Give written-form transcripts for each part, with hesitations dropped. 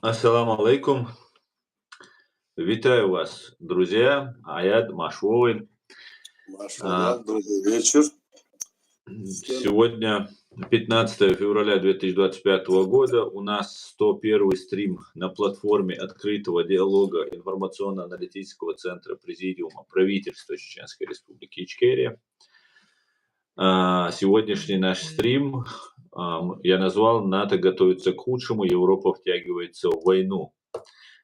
Ассаламу алейкум. Витаю вас, друзья. Аят Машвовый. Машаллах, добрый вечер. Сегодня 15 февраля 2025 года. У нас 101 стрим на платформе открытого диалога информационно-аналитического центра Президиума правительства Чеченской Республики Ичкерия. Сегодняшний наш стрим я назвал «НАТО готовится к худшему, Европа втягивается в войну».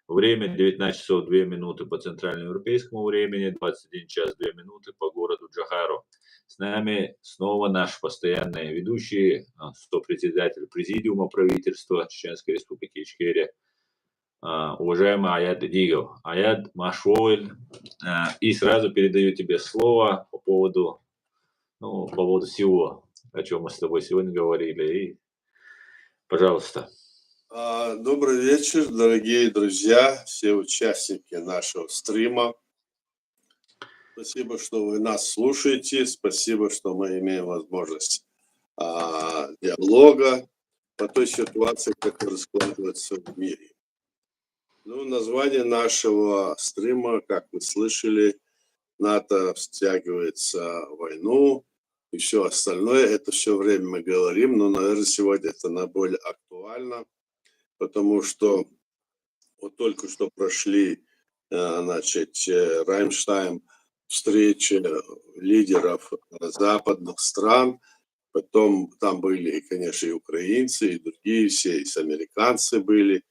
Время 19 часов 2 минуты по центральноевропейскому времени, 21 час 2 минуты по городу Джахару. С нами снова наш постоянный ведущий, сопредседатель Президиума правительства Чеченской Республики Ичкерия, уважаемый Аят Дигов. Аят Машвовель. И сразу передаю тебе слово по поводу всего, о чем мы с тобой сегодня говорили. И, пожалуйста. Добрый вечер, дорогие друзья, все участники нашего стрима. Спасибо, что вы нас слушаете. Спасибо, что мы имеем возможность диалога по той ситуации, которая складывается в мире. Название нашего стрима, как вы слышали, НАТО втягивается в войну и все остальное. Это все время мы говорим, но, наверное, сегодня это наиболее актуально, потому что вот только что прошли, Раймштайн, встречи лидеров западных стран, потом там были, конечно, и украинцы, и другие, все, и американцы были,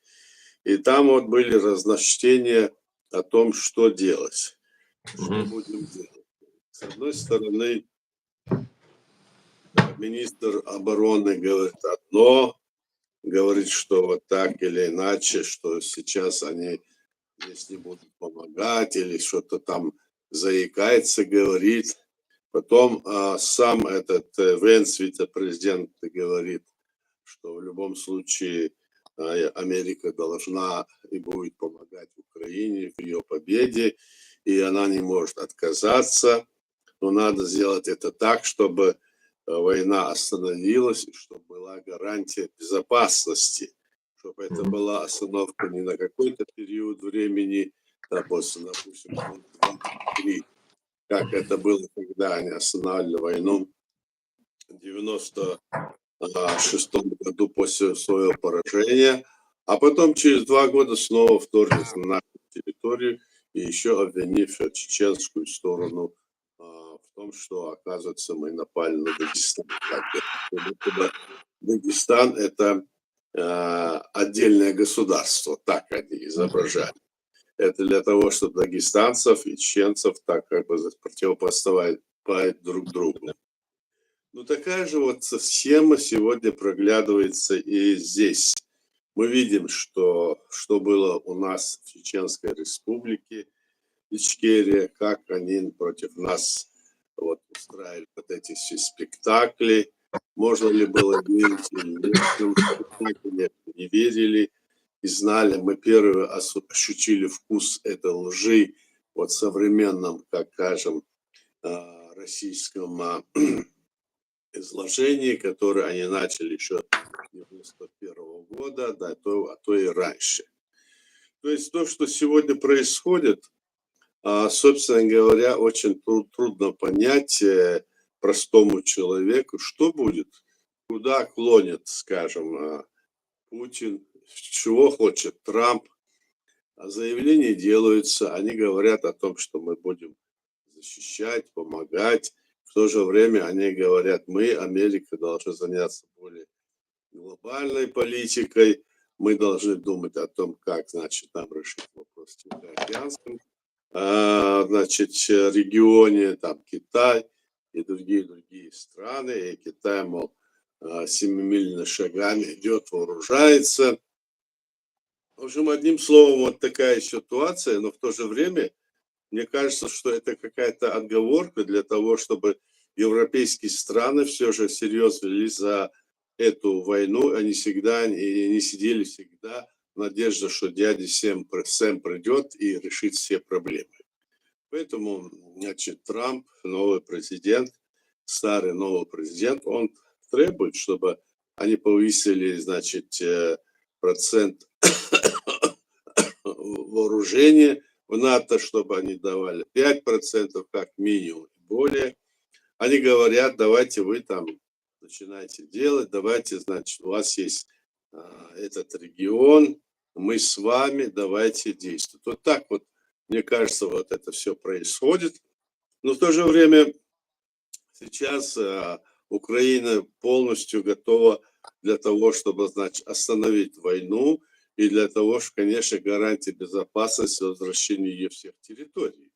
и там вот были разночтения о том, что делать, что будем делать. С одной стороны, министр обороны говорит одно, говорит, что вот так или иначе, что сейчас они здесь не будут помогать, или что-то там заикается, говорит. Потом сам этот Венс, вице-президент, говорит, что в любом случае Америка должна и будет помогать Украине в ее победе, и она не может отказаться, но надо сделать это так, чтобы война остановилась, и чтобы была гарантия безопасности, чтобы это была остановка не на какой-то период времени, допустим, 2-3, как это было, когда они останавливали войну в 96 году после своего поражения, а потом через 2 года снова вторглись на нашу территорию, и еще обвинив чеченскую сторону в том, что, оказывается, мы напали на Дагестан. Дагестан – это отдельное государство, так они изображали. Это для того, чтобы дагестанцев и чеченцев так как бы противопоставить друг другу. Такая же вот схема сегодня проглядывается и здесь. Мы видим, что было у нас в Чеченской Республике, Ичкерия, как они против нас вот устраивали вот эти все спектакли. Можно ли было верить или нет, не верили и знали. Мы первые ощутили вкус этой лжи вот в современном, как скажем, российском изложении, которое они начали еще 1991 года, да, а то и раньше. То есть то, что сегодня происходит, собственно говоря, очень трудно понять простому человеку, что будет, куда клонит, скажем, Путин, чего хочет Трамп. Заявления делаются, они говорят о том, что мы будем защищать, помогать. В то же время они говорят, мы, Америка, должны заняться более глобальной политикой, мы должны думать о том, как, значит, нам решить вопрос в Тихоокеанском, регионе, там Китай и другие страны, и Китай, мол, семимильными шагами идет, вооружается. В общем, одним словом, вот такая ситуация, но в то же время, мне кажется, что это какая-то отговорка для того, чтобы европейские страны все же серьезно велись за эту войну, они всегда не сидели всегда в надежде, что дядя Сэм придет и решит все проблемы. Поэтому, значит, Трамп, новый президент, старый новый президент, он требует, чтобы они повысили, значит, процент вооружения в НАТО, чтобы они давали 5% как минимум, более. Они говорят, давайте вы там начинайте делать, давайте, значит, у вас есть этот регион, мы с вами, давайте действовать. Вот так вот, мне кажется, вот это все происходит. Но в то же время сейчас Украина полностью готова для того, чтобы, значит, остановить войну и для того, чтобы, конечно, гарантии безопасности возвращения ее всех территорий.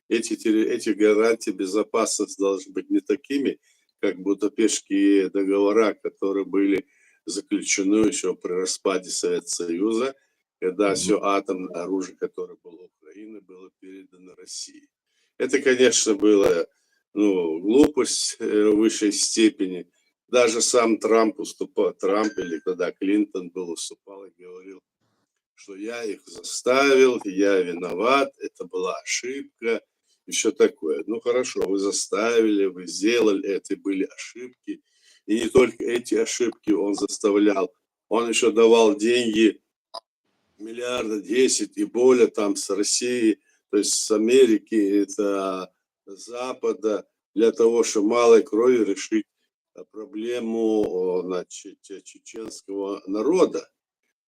Эти гарантии безопасности должны быть не такими, как Будапештские договора, которые были заключены еще при распаде Советского Союза, когда все атомное оружие, которое было у Украины, было передано России. Это, конечно, было глупость в высшей степени. Даже сам Трамп или когда Клинтон был, выступал и говорил, что я их заставил, я виноват, это была ошибка, и все такое. Ну хорошо, вы заставили, вы сделали, это были ошибки. И не только эти ошибки он заставлял, он еще давал деньги, миллиарда 10 и более там с России, то есть с Америки, это Запада, для того, чтобы малой кровью решить проблему, значит, чеченского народа.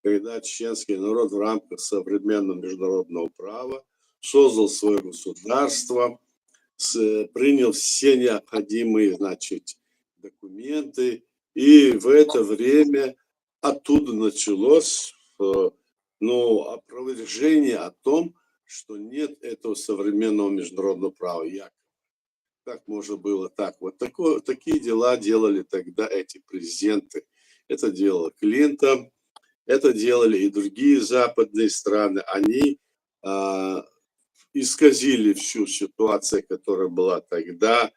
Когда чеченский народ в рамках современного международного права создал свое государство, принял все необходимые, значит, документы, и в это время оттуда началось опровержение о том, что нет этого современного международного права. Как можно было так? Вот такие дела делали тогда эти президенты. Это делал Клинтон, это делали и другие западные страны. Они исказили всю ситуацию, которая была тогда,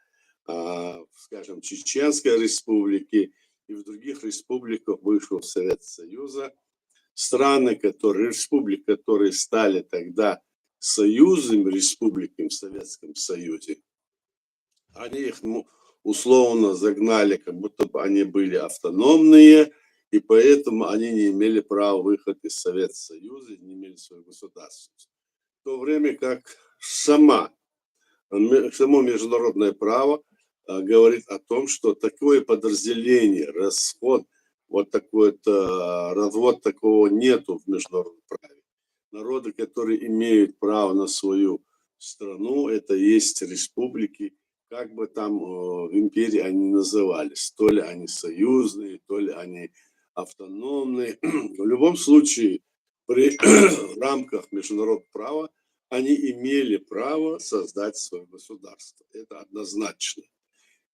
скажем, в Чеченской республике и в других республиках бывшего Советского Союза. Страны, республики, которые стали тогда союзными республиками в Советском Союзе, они их условно загнали, как будто бы они были автономные, и поэтому они не имели права выхода из Советского Союза, не имели свою государственность. В то время как само международное право говорит о том, что такое подразделение, развод такого нету в международном праве. Народы, которые имеют право на свою страну, это есть республики, как бы там в империи они назывались, то ли они союзные, то ли они автономные. В любом случае, в рамках международного права они имели право создать свое государство. Это однозначно.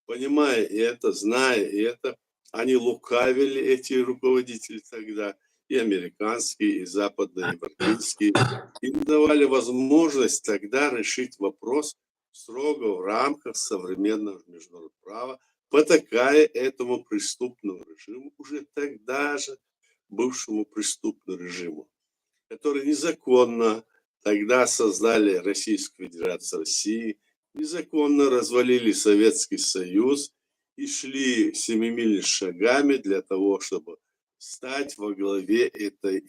Понимая это, зная это, они лукавили, эти руководители тогда, и американские, и западные, и европейские, им давали возможность тогда решить вопрос строго в рамках современного международного права, потакая этому преступному режиму, уже тогда же бывшему преступному режиму, который незаконно тогда создали Российскую Федерацию России, незаконно развалили Советский Союз и шли семимильными шагами для того, чтобы стать во главе этой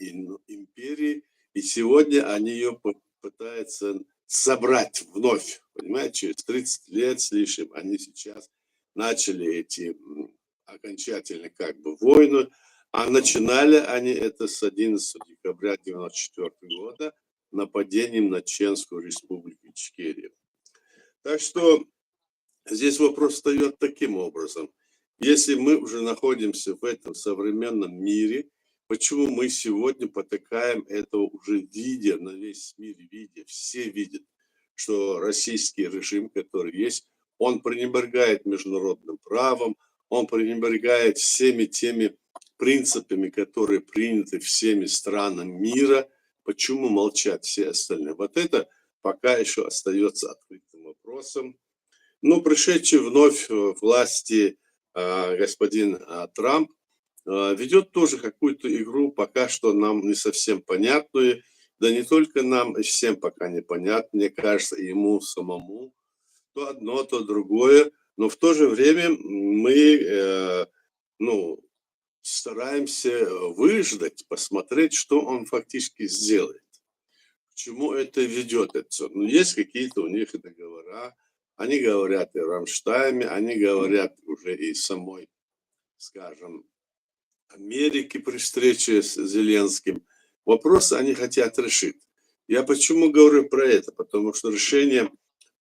империи. И сегодня они ее пытаются собрать вновь. Понимаете, через 30 лет с лишним они сейчас начали эти окончательно войны. А начинали они это с 11 декабря 1994 года нападением на Чеченскую республику Ичкерия. Так что здесь вопрос встает таким образом. Если мы уже находимся в этом современном мире, почему мы сегодня потакаем этого уже видя, на весь мир видя, все видят, что российский режим, который есть, он пренебрегает международным правом, он пренебрегает всеми теми принципами, которые приняты всеми странами мира. Почему молчат все остальные? Вот это пока еще остается открытым вопросом. Но пришедший вновь в власти господин Трамп ведет тоже какую-то игру, пока что нам не совсем понятную. Да не только нам, и всем пока непонятно, мне кажется, и ему самому. То одно, то другое. Но в то же время мы стараемся выждать, посмотреть, что он фактически сделает. чему это ведет. Ну, есть какие-то у них договора, они говорят и о Рамштайне, они говорят уже и самой, скажем, Америки при встрече с Зеленским. Вопрос они хотят решить. Я почему говорю про это? Потому что решение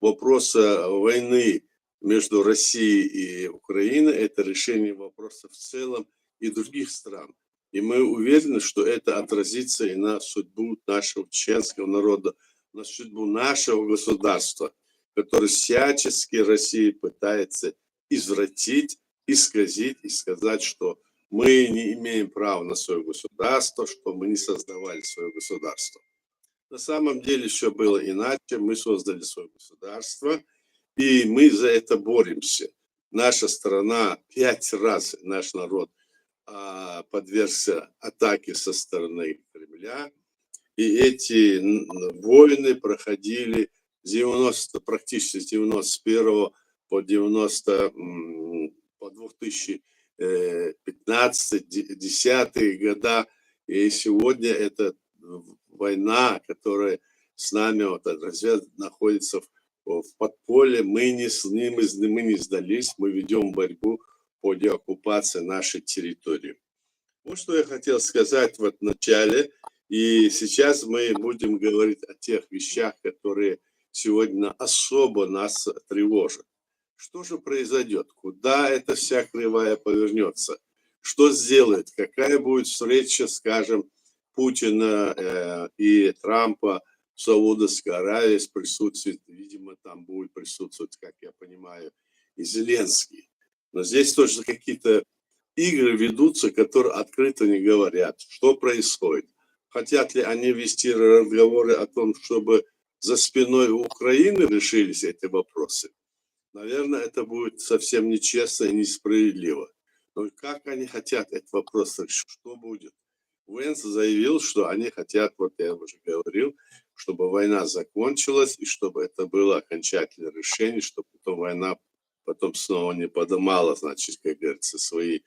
вопроса войны между Россией и Украиной – это решение вопроса в целом и других стран. И мы уверены, что это отразится и на судьбу нашего чеченского народа, на судьбу нашего государства, которое всячески Россия пытается извратить, исказить и сказать, что мы не имеем права на свое государство, что мы не создавали свое государство. На самом деле все было иначе. Мы создали свое государство, и мы за это боремся. Наша страна 5 раз, наш народ подвергся атаке со стороны Кремля. И эти войны проходили практически с 91 по 2015-10 года. И сегодня это война, которая с нами находится в подполье. Мы не сдались, мы ведем борьбу по деоккупации нашей территории. Вот что я хотел сказать в начале. И сейчас мы будем говорить о тех вещах, которые сегодня особо нас тревожат. Что же произойдет? Куда эта вся кривая повернется? Что сделает? Какая будет встреча, скажем, Путина и Трампа в Саудовской Аравии с присутствием, видимо, там будет присутствовать, как я понимаю, и Зеленский. Но здесь тоже какие-то игры ведутся, которые открыто не говорят, что происходит. Хотят ли они вести разговоры о том, чтобы за спиной у Украины решились эти вопросы? Наверное, это будет совсем нечестно и несправедливо. Но как они хотят этот вопрос решить? Что будет? Венс заявил, что они хотят, вот я уже говорил, чтобы война закончилась и чтобы это было окончательное решение, чтобы потом война потом снова не поднимала, значит, как говорится, свои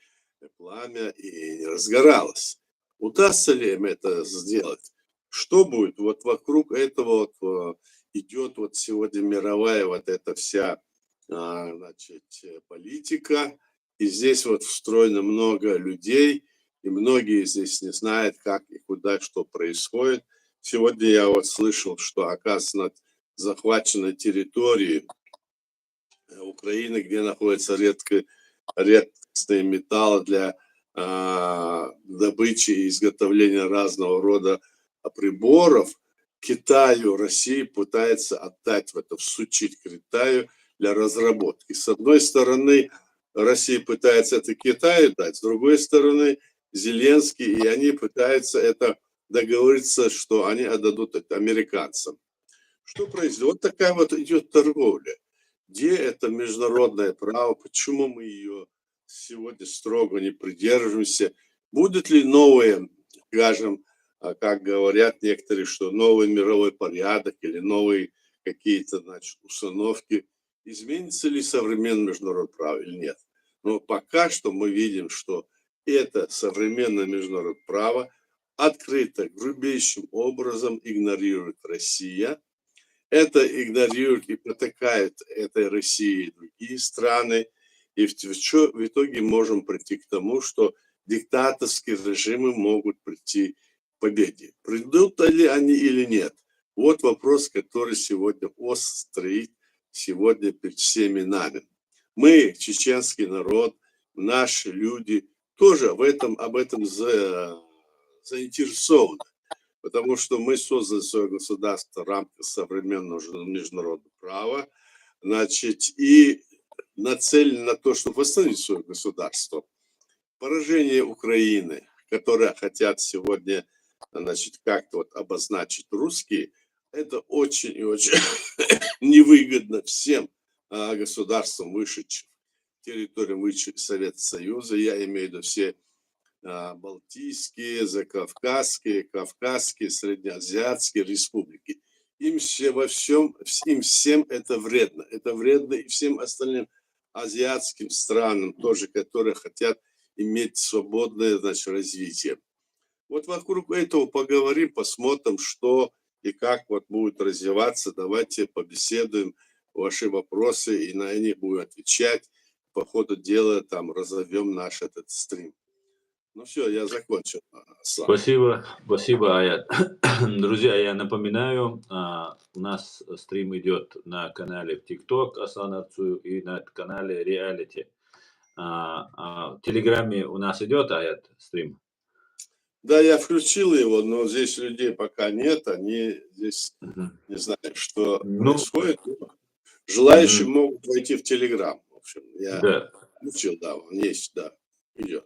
пламя и не разгоралась. Удастся ли им это сделать? Что будет? Вот вокруг этого вот идет вот сегодня мировая вот эта вся, значит, политика. И здесь вот встроено много людей, и многие здесь не знают, как и куда, что происходит. Сегодня я вот слышал, что, оказывается, на захваченной территории Украины, где находятся редкие металлы для добычи и изготовления разного рода приборов, Китаю, Россия пытается отдать всучить Китаю для разработки. С одной стороны, Россия пытается это Китаю дать, с другой стороны, Зеленский, и они пытаются это договориться, что они отдадут это американцам. Что произойдет? Вот такая вот идет торговля. Где это международное право? Почему мы ее сегодня строго не придерживаемся? Будет ли новое, скажем, как говорят некоторые, что новый мировой порядок или новые какие-то, значит, установки? Изменится ли современное международное право или нет? Но пока что мы видим, что это современное международное право открыто, грубейшим образом игнорирует Россия. Это игнорирует и протыкает этой России и другие страны. И в итоге можем прийти к тому, что диктаторские режимы могут прийти к победе. Придут ли они или нет? Вот вопрос, который сегодня острый, сегодня перед всеми нами. Мы, чеченский народ, наши люди, тоже об этом заинтересованы. Потому что мы создали свое государство в рамках современного международного права, значит, и нацелены на то, чтобы восстановить свое государство. Поражение Украины, которое хотят сегодня, значит, как-то вот обозначить русские, это очень и очень невыгодно всем государствам, вышедшим, территориям вышедших Совета Союза, я имею в виду все балтийские, закавказские, кавказские, среднеазиатские республики. Им всем это вредно. Это вредно и всем остальным азиатским странам тоже, которые хотят иметь свободное, значит, развитие. Вот вокруг этого поговорим, посмотрим, что и как вот будет развиваться. Давайте побеседуем, ваши вопросы, и на них будем отвечать. По ходу дела там разовьем наш этот стрим. Ну все, я закончил, Аслан. Спасибо, Аят. Друзья, я напоминаю, у нас стрим идет на канале в TikTok Аслан Арцую и на канале Reality. В Телеграме у нас идет, Аят, стрим? Да, я включил его, но здесь людей пока нет, они здесь не знают, что происходит. Желающие могут войти в Телеграм. В общем, я включил, да, он есть, да, идет.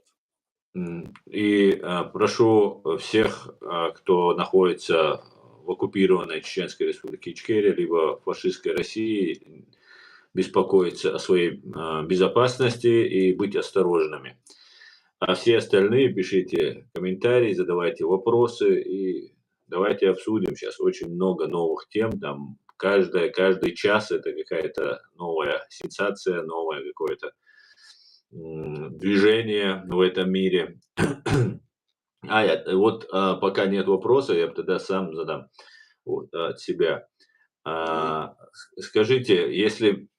И прошу всех, кто находится в оккупированной Чеченской Республике Ичкерия, либо фашистской России, беспокоиться о своей безопасности и быть осторожными. А все остальные пишите комментарии, задавайте вопросы, и давайте обсудим. Сейчас очень много новых тем, там каждый час это какая-то новая сенсация, новое какое-то движение в этом мире. Вот пока нет вопроса, я тогда сам задам от себя. Скажите, если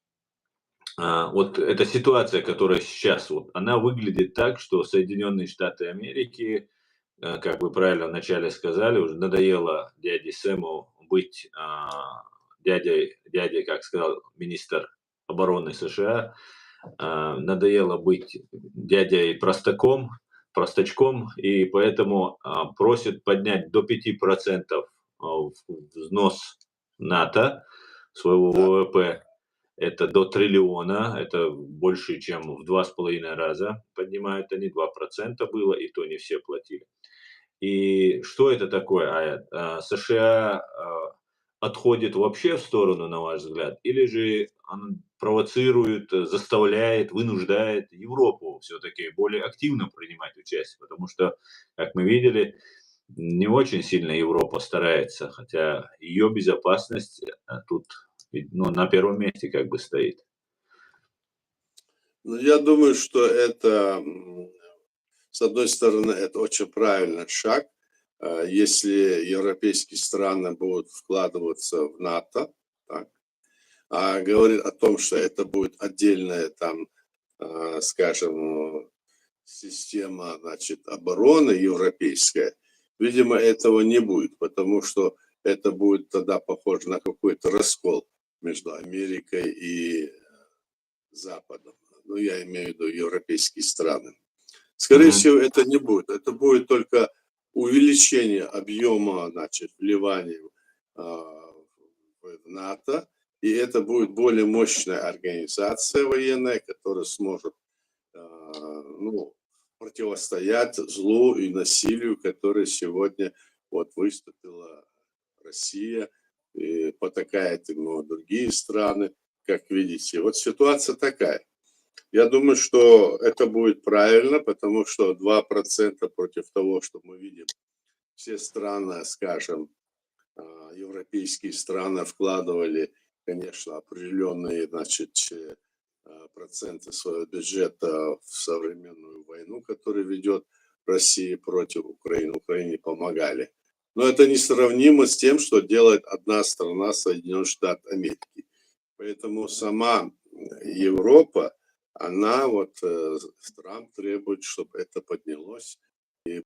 вот эта ситуация, которая сейчас, вот, она выглядит так, что Соединенные Штаты Америки, как вы правильно вначале сказали, уже надоело дяде Сэму быть дядей, как сказал министр обороны США, надоело быть дядей простачком, и поэтому просит поднять до 5% взнос НАТО, своего ВВП. Это до триллиона, это больше, чем в 2,5 раза поднимают они, 2% было, и то не все платили. И что это такое, Аят? США отходит вообще в сторону, на ваш взгляд, или же он провоцирует, заставляет, вынуждает Европу все-таки более активно принимать участие? Потому что, как мы видели, не очень сильно Европа старается, хотя ее безопасность тут на первом месте как бы стоит. Ну, я думаю, что это, с одной стороны, это очень правильный шаг, если европейские страны будут вкладываться в НАТО, так, говорит о том, что это будет отдельная там, скажем, система, значит, обороны европейская. Видимо, этого не будет, потому что это будет тогда похоже на какой-то раскол между Америкой и Западом. Ну, я имею в виду европейские страны. Скорее всего, это не будет. Это будет только увеличение объема, значит, вливания в НАТО, и это будет более мощная организация военная, которая сможет противостоять злу и насилию, которое сегодня вот выступила Россия, и потакает ему другие страны, как видите. Вот ситуация такая. Я думаю, что это будет правильно, потому что 2% против того, что мы видим, все страны, скажем, европейские страны вкладывали, конечно, определенные, значит, проценты своего бюджета в современную войну, которую ведет Россия против Украины. Украине помогали. Но это несравнимо с тем, что делает одна страна, Соединенные Штаты Америки. Поэтому сама Европа, она вот, Трамп требует, чтобы это поднялось. И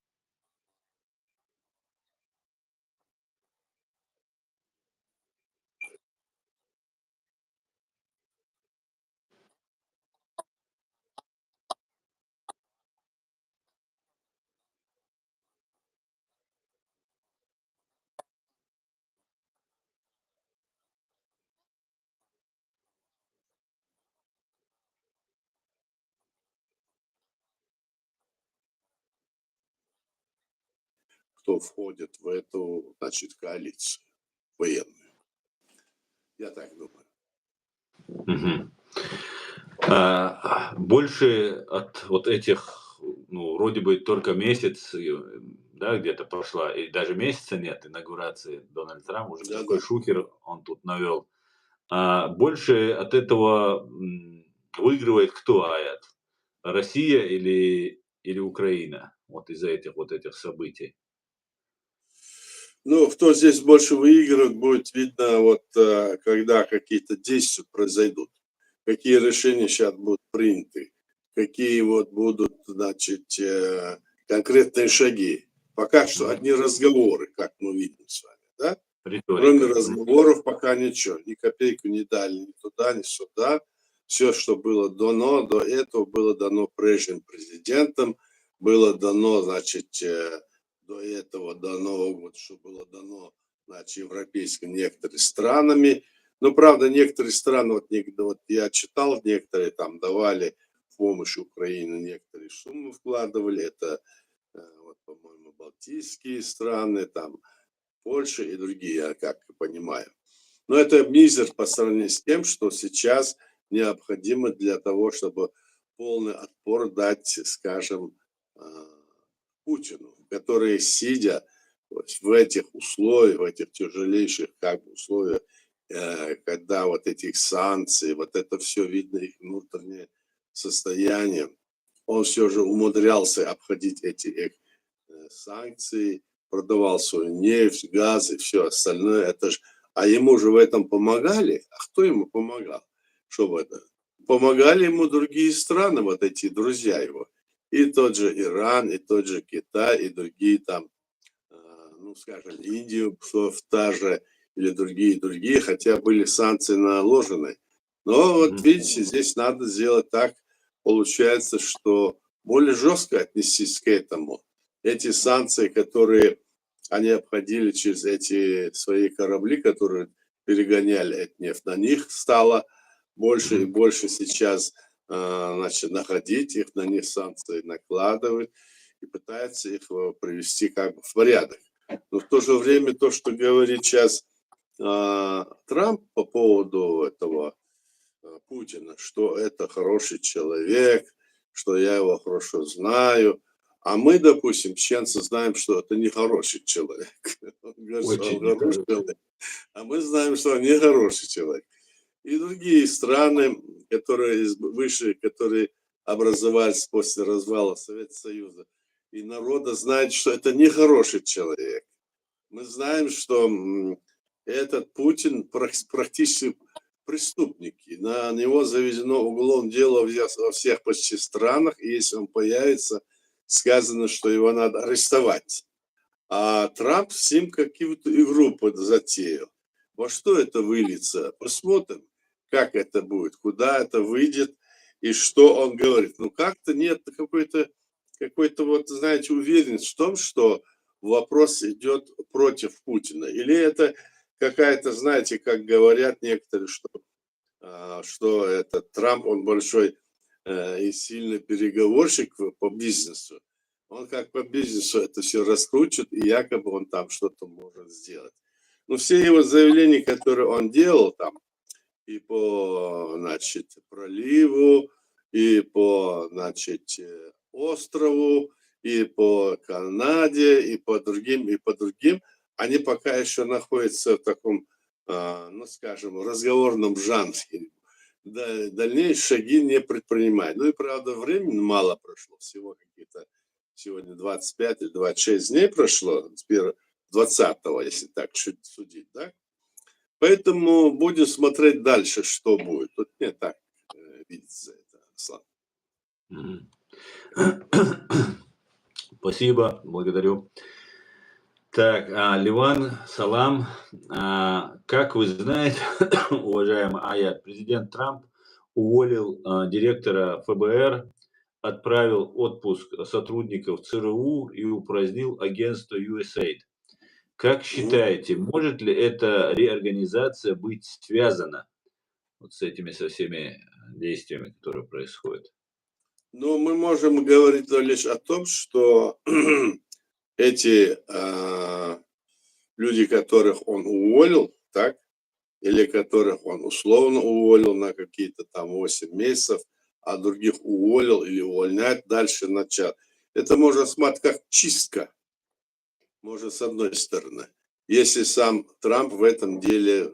кто входит в эту, значит, коалицию военную. Я так думаю. Больше от вот этих, вроде бы только месяц, да, где-то прошла, и даже месяца нет инаугурации Дональда Трампа, уже такой шухер он тут навел. Больше от этого выигрывает кто, Аят? Россия или Украина? Вот из-за этих событий. Ну, кто здесь больше выигрывает, будет видно, вот когда какие-то действия произойдут, какие решения сейчас будут приняты, какие вот будут, значит, конкретные шаги. Пока что одни разговоры, как мы видим с вами, да? Кроме Риторика. разговоров пока ничего, ни копейку не дали ни туда, ни сюда. Все, что было дано, до этого было дано прежним президентом, было дано, значит, до этого, до Нового года, что было дано, значит, европейскими некоторыми странами. Но, правда, некоторые страны, вот я читал, некоторые там давали помощь Украине, некоторые суммы вкладывали. Это, вот, по-моему, балтийские страны, там, Польша и другие, я как понимаю. Но это мизер по сравнению с тем, что сейчас необходимо для того, чтобы полный отпор дать, скажем, Путину, который, сидя в этих условиях, в этих тяжелейших как бы условиях, когда вот этих санкций, вот это все видно, их внутреннее состояние, он все же умудрялся обходить эти санкции, продавал свою нефть, газ и все остальное. Это ж, а ему же в этом помогали. А кто ему помогал? Что это? Помогали ему другие страны, вот эти друзья его. И тот же Иран, и тот же Китай, и другие там, ну, скажем, Индию, в та же, или другие, хотя были санкции наложены. Но вот видите, здесь надо сделать так, получается, что более жестко отнестись к этому. Эти санкции, которые они обходили через эти свои корабли, которые перегоняли эту нефть, на них стало больше и больше сейчас, значит, находить их, на них санкции накладывать и пытаются их привести как бы в порядок. Но в то же время то, что говорит сейчас Трамп по поводу этого Путина, что это хороший человек, что я его хорошо знаю, а мы, допустим, чеченцы знаем, что это не хороший человек. Он говорит, что он хороший человек, а мы знаем, что он не хороший человек. И другие страны, которые выше, которые образовались после развала Советского Союза, и народа знает, что это не хороший человек. Мы знаем, что этот Путин практически преступник. На него заведено уголовное дело во всех почти странах, и если он появится, сказано, что его надо арестовать. А Трамп с ним какую-то игру затеял. Во что это выльется? Посмотрим, как это будет, куда это выйдет и что он говорит. Ну, как-то нет какой-то вот, знаете, уверенность в том, что вопрос идет против Путина. Или это какая-то, знаете, как говорят некоторые, что этот Трамп, он большой и сильный переговорщик по бизнесу. Он как по бизнесу это все раскручивает, и якобы он там что-то может сделать. Но все его заявления, которые он делал там, и по, значит, проливу, и по, значит, острову, и по Канаде, и по другим, они пока еще находятся в таком, ну, скажем, разговорном жанре. Дальнейшие шаги не предпринимают. Ну и, правда, времени мало прошло, всего какие-то сегодня 25 или 26 дней прошло, теперь 20-го, если так судить, да? Поэтому будем смотреть дальше, что будет. Тут мне так видится это, Слава. Спасибо, благодарю. Так, Ливан, салам. Как вы знаете, уважаемый Аят, президент Трамп уволил директора ФБР, отправил отпуск сотрудников ЦРУ и упразднил агентство USAID. Как считаете, может ли эта реорганизация быть связана вот со всеми действиями, которые происходят? Ну, мы можем говорить лишь о том, что эти люди, которых он уволил, так, или которых он условно уволил на какие-то там 8 месяцев, а других уволил или увольняет дальше начать. Это можно смотреть как чистка, может, с одной стороны. Если сам Трамп в этом деле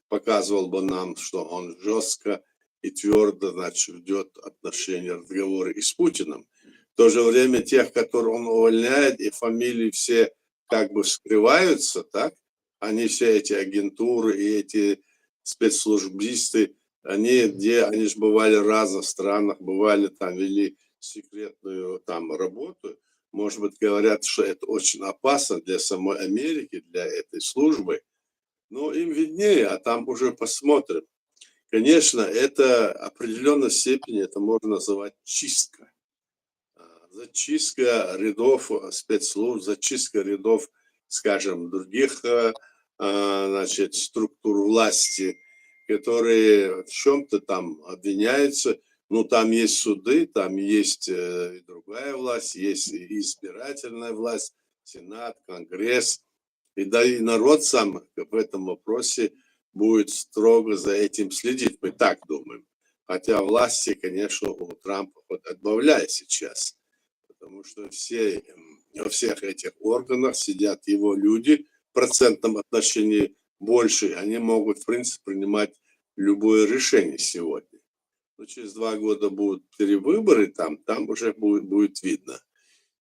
показывал бы нам, что он жестко и твердо, значит, ведет отношения, разговоры и с Путиным. В то же время тех, которых он увольняет, и фамилии все как бы скрываются, так? Они все эти агентуры и эти спецслужбисты, они же бывали в разных странах, бывали там, вели секретную там работу. Может быть, говорят, что это очень опасно для самой Америки, для этой службы. Но им виднее, а там уже посмотрим. Конечно, это в определенной степени это можно называть чистка. Зачистка рядов спецслужб, зачистка рядов, скажем, других значит, структур власти, которые в чем-то там обвиняются. Ну, там есть суды, там есть и другая власть, есть и избирательная власть, Сенат, Конгресс. И да и народ сам в этом вопросе будет строго за этим следить, мы так думаем. Хотя власти, конечно, у Трампа отбавляет сейчас, потому что во всех этих органах сидят его люди в процентном отношении больше, они могут, в принципе, принимать любое решение сегодня. Но через 2 года будут перевыборы, там уже будет видно.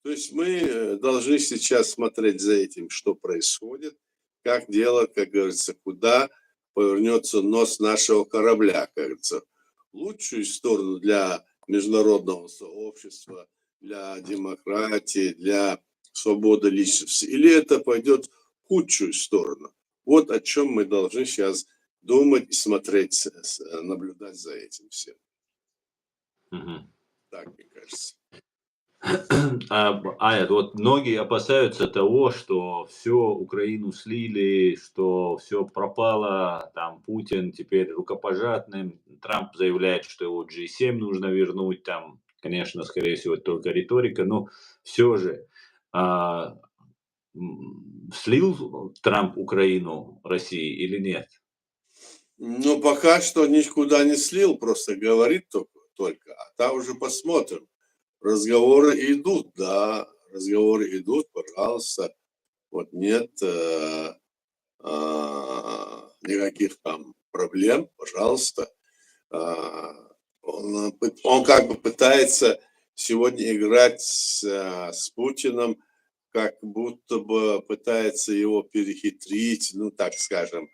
То есть мы должны сейчас смотреть за этим, что происходит, как дело, как говорится, куда повернется нос нашего корабля, как говорится, в лучшую сторону для международного сообщества, для демократии, для свободы личности, или это пойдет в худшую сторону. Вот о чем мы должны сейчас думать и смотреть, наблюдать за этим всем. Мгм. Так, мне кажется. Вот многие опасаются того, что все Украину слили, что все пропало, там Путин теперь рукопожатным, Трамп заявляет, что его G7 нужно вернуть, там, конечно, скорее всего, это только риторика, но все же а, слил Трамп Украину России или нет? Ну, пока что никуда не слил, просто говорит только, а там уже посмотрим. Разговоры идут, да, разговоры идут, пожалуйста. Вот нет никаких там проблем, пожалуйста. Он как бы пытается сегодня играть с Путиным, как будто бы пытается его перехитрить, ну, так скажем,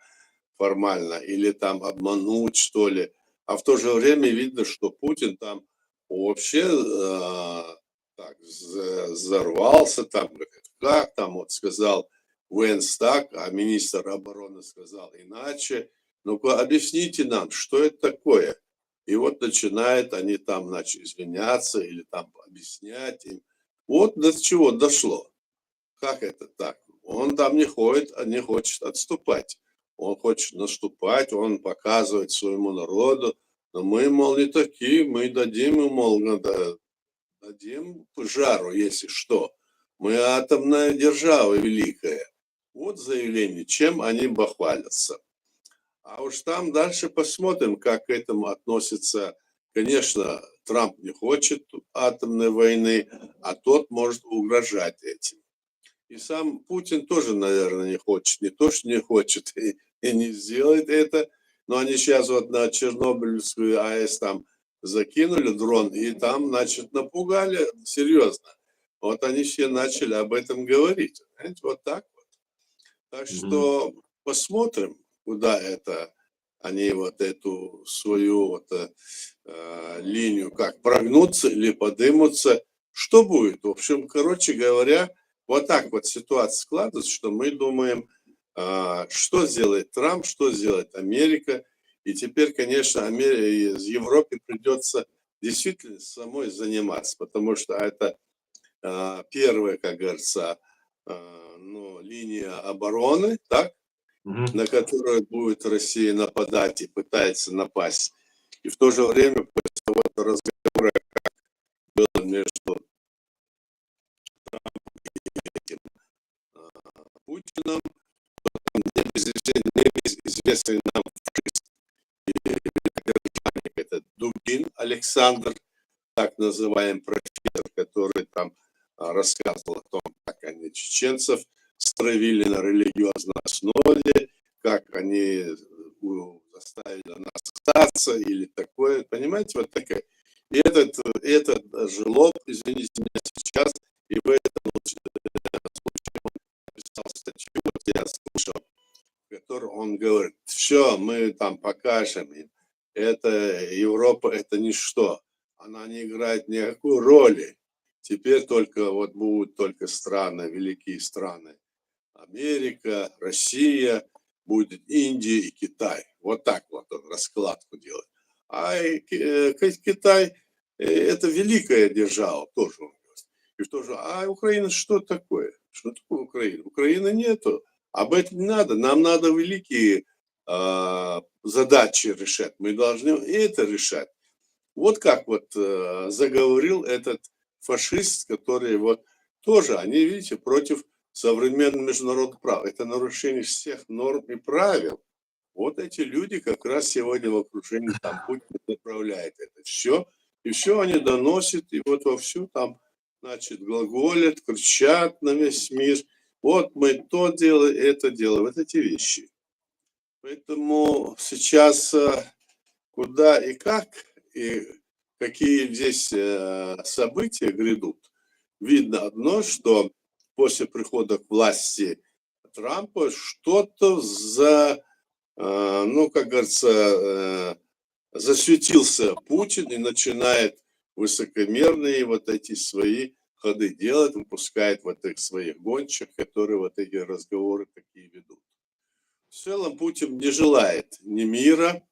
формально, или там обмануть, что ли. А в то же время видно, что Путин там вообще так, взорвался, там, как там, вот сказал Венс так, а министр обороны сказал иначе. Ну-ка, объясните нам, что это такое? И вот начинают они там, значит, извиняться или там объяснять им. Вот до чего дошло. Как это так? Он там не ходит, а не хочет отступать. Он хочет наступать, он показывает своему народу. Но мы, мол, не такие, мы дадим ему, мол, дадим жару, если что. Мы атомная держава великая. Вот заявление, чем они бахвалятся. А уж там дальше посмотрим, как к этому относится. Конечно, Трамп не хочет атомной войны, а тот может угрожать этим. И сам Путин тоже, наверное, не хочет. Не то, что не хочет и не сделает это, но они сейчас вот на Чернобыльскую АЭС там закинули дрон, и там, значит, напугали серьезно. Вот они все начали об этом говорить. Знаете, вот так вот. Так что посмотрим, куда это они вот эту свою вот, линию, как прогнутся или подымутся. Что будет? В общем, короче говоря, вот так вот ситуация складывается, что мы думаем, что сделает Трамп, что сделает Америка. И теперь, конечно, из Европе придется действительно самой заниматься, потому что это первая, как говорится, ну, линия обороны, так, на которую будет Россия нападать и пытается напасть. И в то же время, после того разговора, как было между Путиным, небезызвестный нам фашист и это Дугин Александр, так называемый профессор, который там рассказывал о том, как они чеченцев стравили на религиозной основе, как они заставили нас остаться или такое, понимаете, вот такая. И этот жлоб, извините меня сейчас, и в этом случае он говорит, все, мы там покажем им. Это Европа, это ничто. Она не играет никакой роли. Теперь только вот будут только страны, великие страны. Америка, Россия, будет Индия и Китай. Вот так вот он раскладку делает. А Китай это великая держава, тоже он говорит. И что же, а Украина что такое? Что такое Украина? Украины нету. Об этом не надо. Нам надо великие задачи решать. Мы должны это решать. Вот как вот заговорил этот фашист, который вот тоже, они, видите, против современного международного права. Это нарушение всех норм и правил. Вот эти люди как раз сегодня в окружении там Путин направляет это все. И все они доносят, и вот вовсю там, значит, глаголят, кричат на весь мир. Вот мы то делаем, это делаем, вот эти вещи. Поэтому сейчас куда и как, и какие здесь события грядут, видно одно, что после прихода к власти Трампа что-то ну, как говорится, засветился Путин и начинает высокомерные вот эти свои ходы делать, выпускает вот этих своих гончих, которые вот эти разговоры такие ведут. В целом Путин не желает ни мира,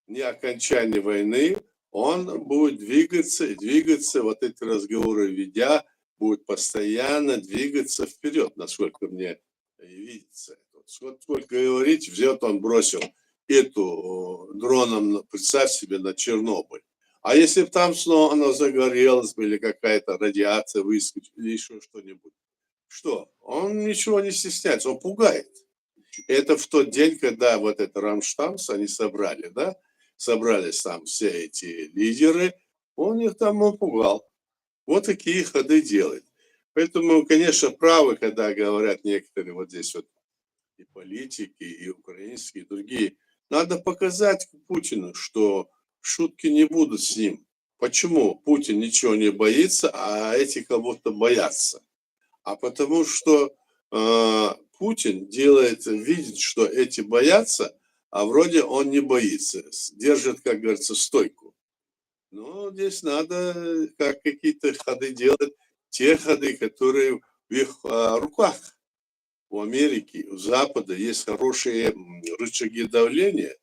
ни окончания войны. Он будет двигаться и двигаться, вот эти разговоры ведя, будет постоянно двигаться вперед, насколько мне видится. Сколько говорить, взят он бросил эту дроном, представь себе, на Чернобыль. А если бы там снова оно загорелось бы, или какая-то радиация выскочила, или еще что-нибудь, что? Он ничего не стесняется, он пугает. Это в тот день, когда вот это Рамштамс они собрали, да? Собрались там все эти лидеры, он их там напугал. Вот такие ходы делает. Поэтому, конечно, правы, когда говорят некоторые вот здесь вот и политики, и украинские, и другие. Надо показать Путину, что шутки не будут с ним. Почему Путин ничего не боится, а эти кого-то боятся? А потому что Путин делает, видит, что эти боятся, а вроде он не боится. Держит, как говорится, стойку. Но здесь надо как какие-то ходы делать, те ходы, которые в их руках. У Америки, у Запада есть хорошие рычаги давления,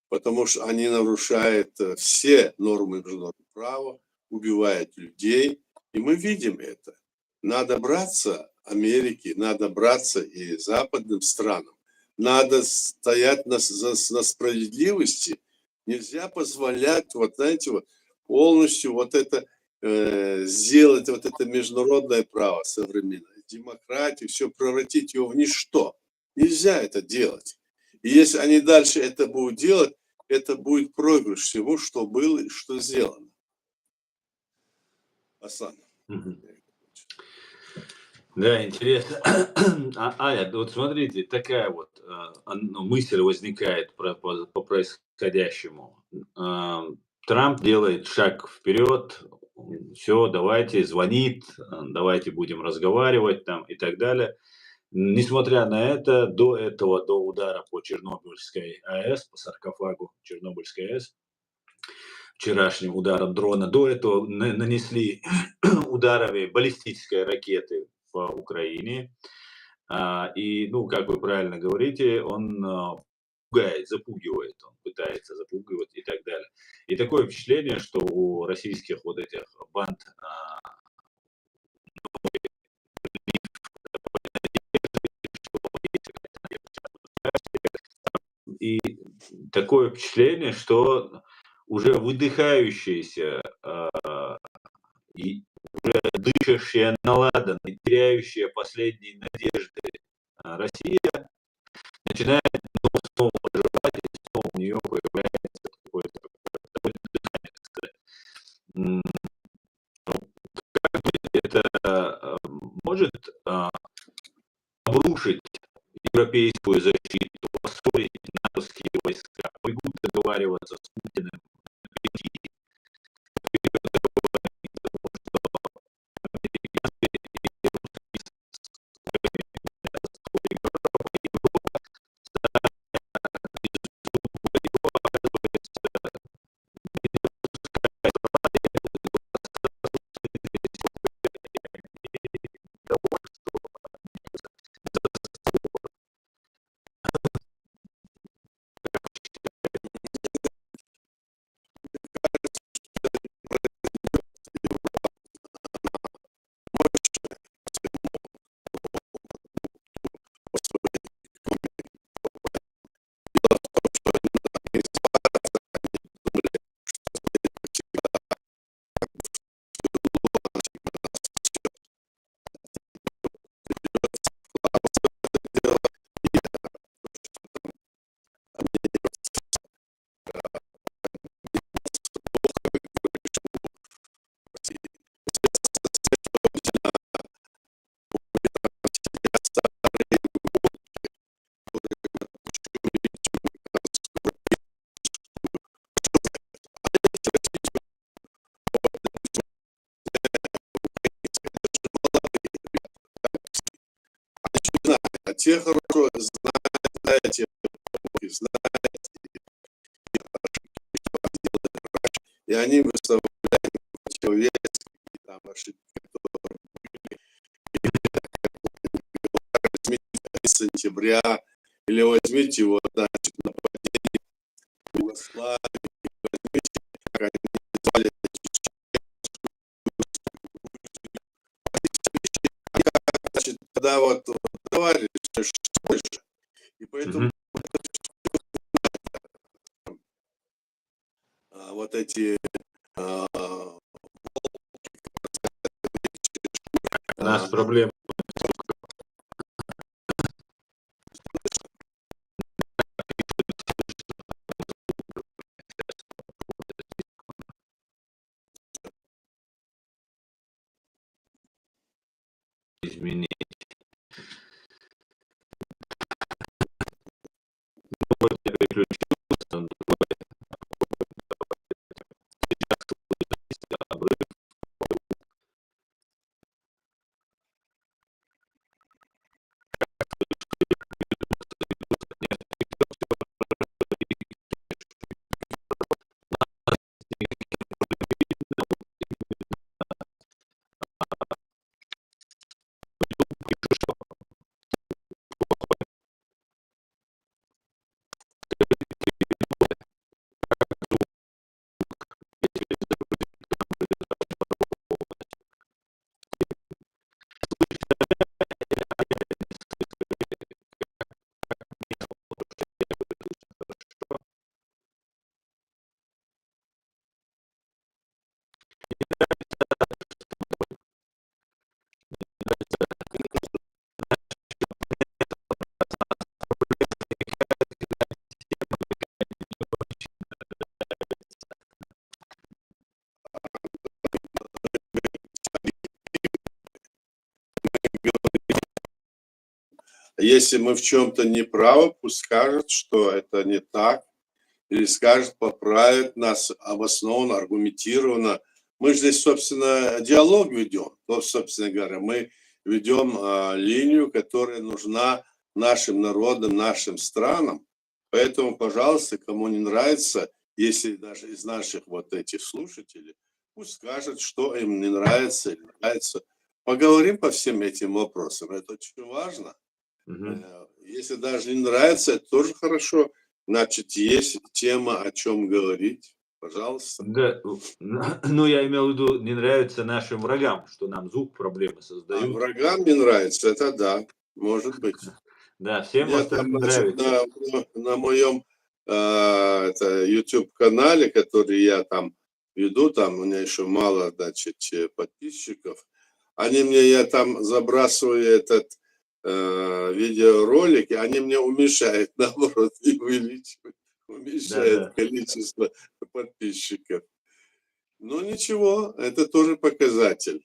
потому что они нарушают все нормы международного права, убивают людей, и мы видим это. Надо браться Америке, надо браться и западным странам. Надо стоять на справедливости. Нельзя позволять, вот знаете, вот полностью вот это сделать, вот это международное право современное, демократию, все превратить его в ничто. Нельзя это делать. И если они дальше это будут делать, это будет проигрыш всего, что было и что сделано. Аслан. Да, интересно. Аня, вот смотрите, такая вот мысль возникает по происходящему. Трамп делает шаг вперед, все, давайте, звонит, давайте будем разговаривать там и так далее. Несмотря на это, до удара по Чернобыльской АЭС, по саркофагу Чернобыльской АЭС, вчерашним ударом дрона, до этого нанесли ударами баллистической ракеты по Украине. И, ну, как вы правильно говорите, он пугает, запугивает, он пытается запугивать и так далее. И такое впечатление, что у российских вот этих банд и такое впечатление, что уже выдыхающиеся и уже дышащая на ладан и теряющая последние надежды Россия начинает снова оживать, и снова у нее появляется какое-то дыхание. Это может обрушить европейскую защиту, поссорить натовские войска, могут договариваться с Путиным. А те хорошо знаете, и они выставляют противовес, там ошибки, которые с сентября, или возьмите его, значит, нападение в Югославии, возьмите, как они назвали, значит, когда вот товарищ, и поэтому вот эти У нас проблемы. Изменить. Вот я переключился на другой обрыв. если мы в чем-то не правы, пусть скажет, что это не так, или скажет, поправит нас обоснованно, аргументированно. Мы же здесь, собственно, диалог ведем. То, собственно говоря, мы ведем линию, которая нужна нашим народам, нашим странам. Поэтому, пожалуйста, кому не нравится, если даже из наших вот этих слушателей, пусть скажет, что им не нравится или нравится. Поговорим по всем этим вопросам. Это очень важно. Если даже не нравится, это тоже хорошо. Значит, есть тема, о чем говорить. Пожалуйста. Да, ну, я имел в виду, не нравится нашим врагам, что нам звук проблемы А создают. врагам не нравится, это да, может быть. Да, всем Я там, остальным значит, нравится. на моем YouTube-канале, который я там веду, там у меня еще мало, значит, подписчиков, я там забрасываю этот видеоролик, и они мне уменьшают, наоборот, не увеличивают, уменьшают Да-да. количество подписчиков. Ну ничего, это тоже показатель.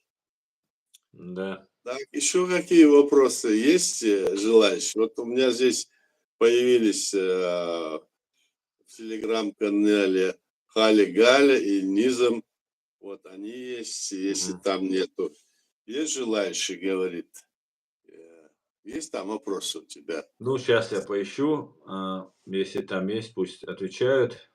Да. Так, еще какие вопросы есть желающие? Вот у меня здесь появились в телеграм-канале Хали Галя и Низам. Вот они есть, если там нету. Есть желающие, говорит? Есть там вопросы у тебя? Ну, сейчас я поищу. Если там есть, пусть отвечают.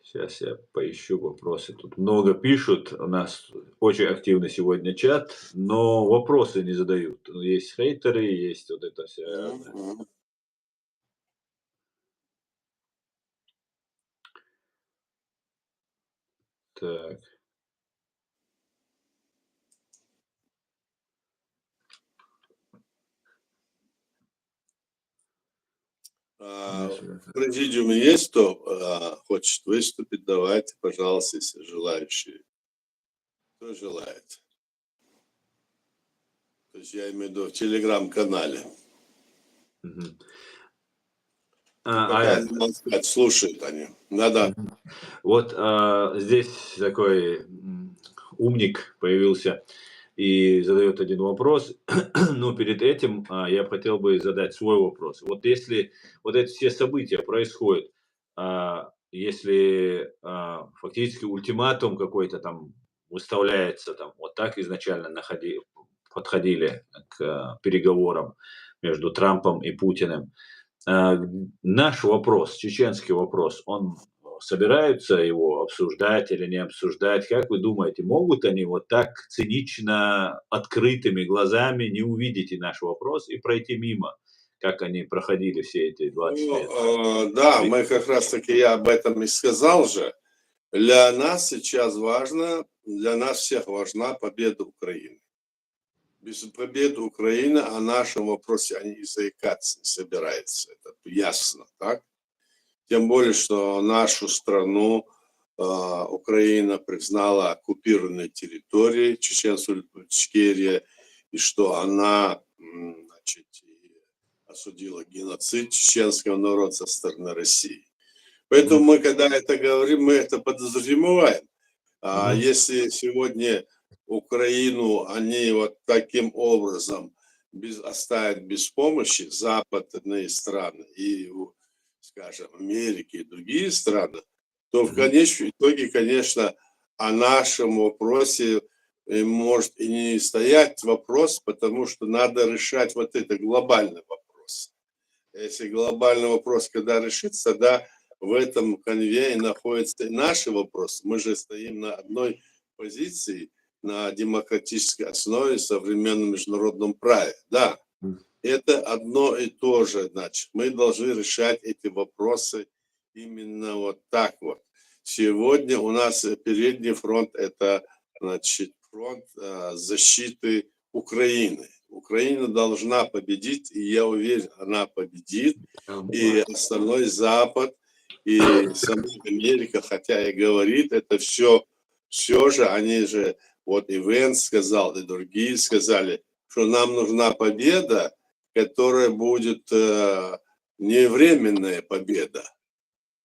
Сейчас я поищу вопросы. Тут много пишут. У нас очень активный сегодня чат, но вопросы не задают. Есть хейтеры, есть вот это все разное. Так. В президиуме есть кто хочет выступить? Давайте, пожалуйста, если желающие. Кто желает? То есть я имею в виду в телеграм-канале. Слушают они. Да-да. Вот здесь такой умник появился и задает один вопрос. Но перед этим я хотел бы задать свой вопрос. Вот если вот эти все события происходят, если фактически ультиматум какой-то там выставляется, там вот так изначально подходили к переговорам между Трампом и Путиным. Наш вопрос, чеченский вопрос, он собираются его обсуждать или не обсуждать? Как вы думаете, могут они вот так цинично, открытыми глазами не увидеть и наш вопрос и пройти мимо, как они проходили все эти 20 лет? Да, мы как раз таки, я об этом и сказал же. Для нас сейчас важно, для нас всех важна победа Украины. Без победы Украины о нашем вопросе они и заикаться не собираются. Это ясно, так? Тем более, что нашу страну Украина признала оккупированной территорией, Чеченскую Ичкерию, и что она, значит, осудила геноцид чеченского народа со стороны России. Поэтому мы, когда это говорим, мы это подразумеваем. А если сегодня Украину они вот таким образом оставят без помощи, западные страны и, скажем, Америки и другие страны, то в конечном итоге, конечно, о нашем вопросе может и не стоять вопрос, потому что надо решать вот это глобальный вопрос. Если глобальный вопрос, когда решится, тогда в этом конвее находится и наш вопрос. Мы же стоим на одной позиции, на демократической основе в современном международном праве. Да, это одно и то же. Значит, мы должны решать эти вопросы именно вот так вот. Сегодня у нас передний фронт – это, значит, фронт защиты Украины. Украина должна победить, и я уверен, она победит. И остальной Запад, и сама Америка, хотя и говорит, это все же, они же, вот и Венс сказал, и другие сказали, что нам нужна победа, которая будет не временная победа,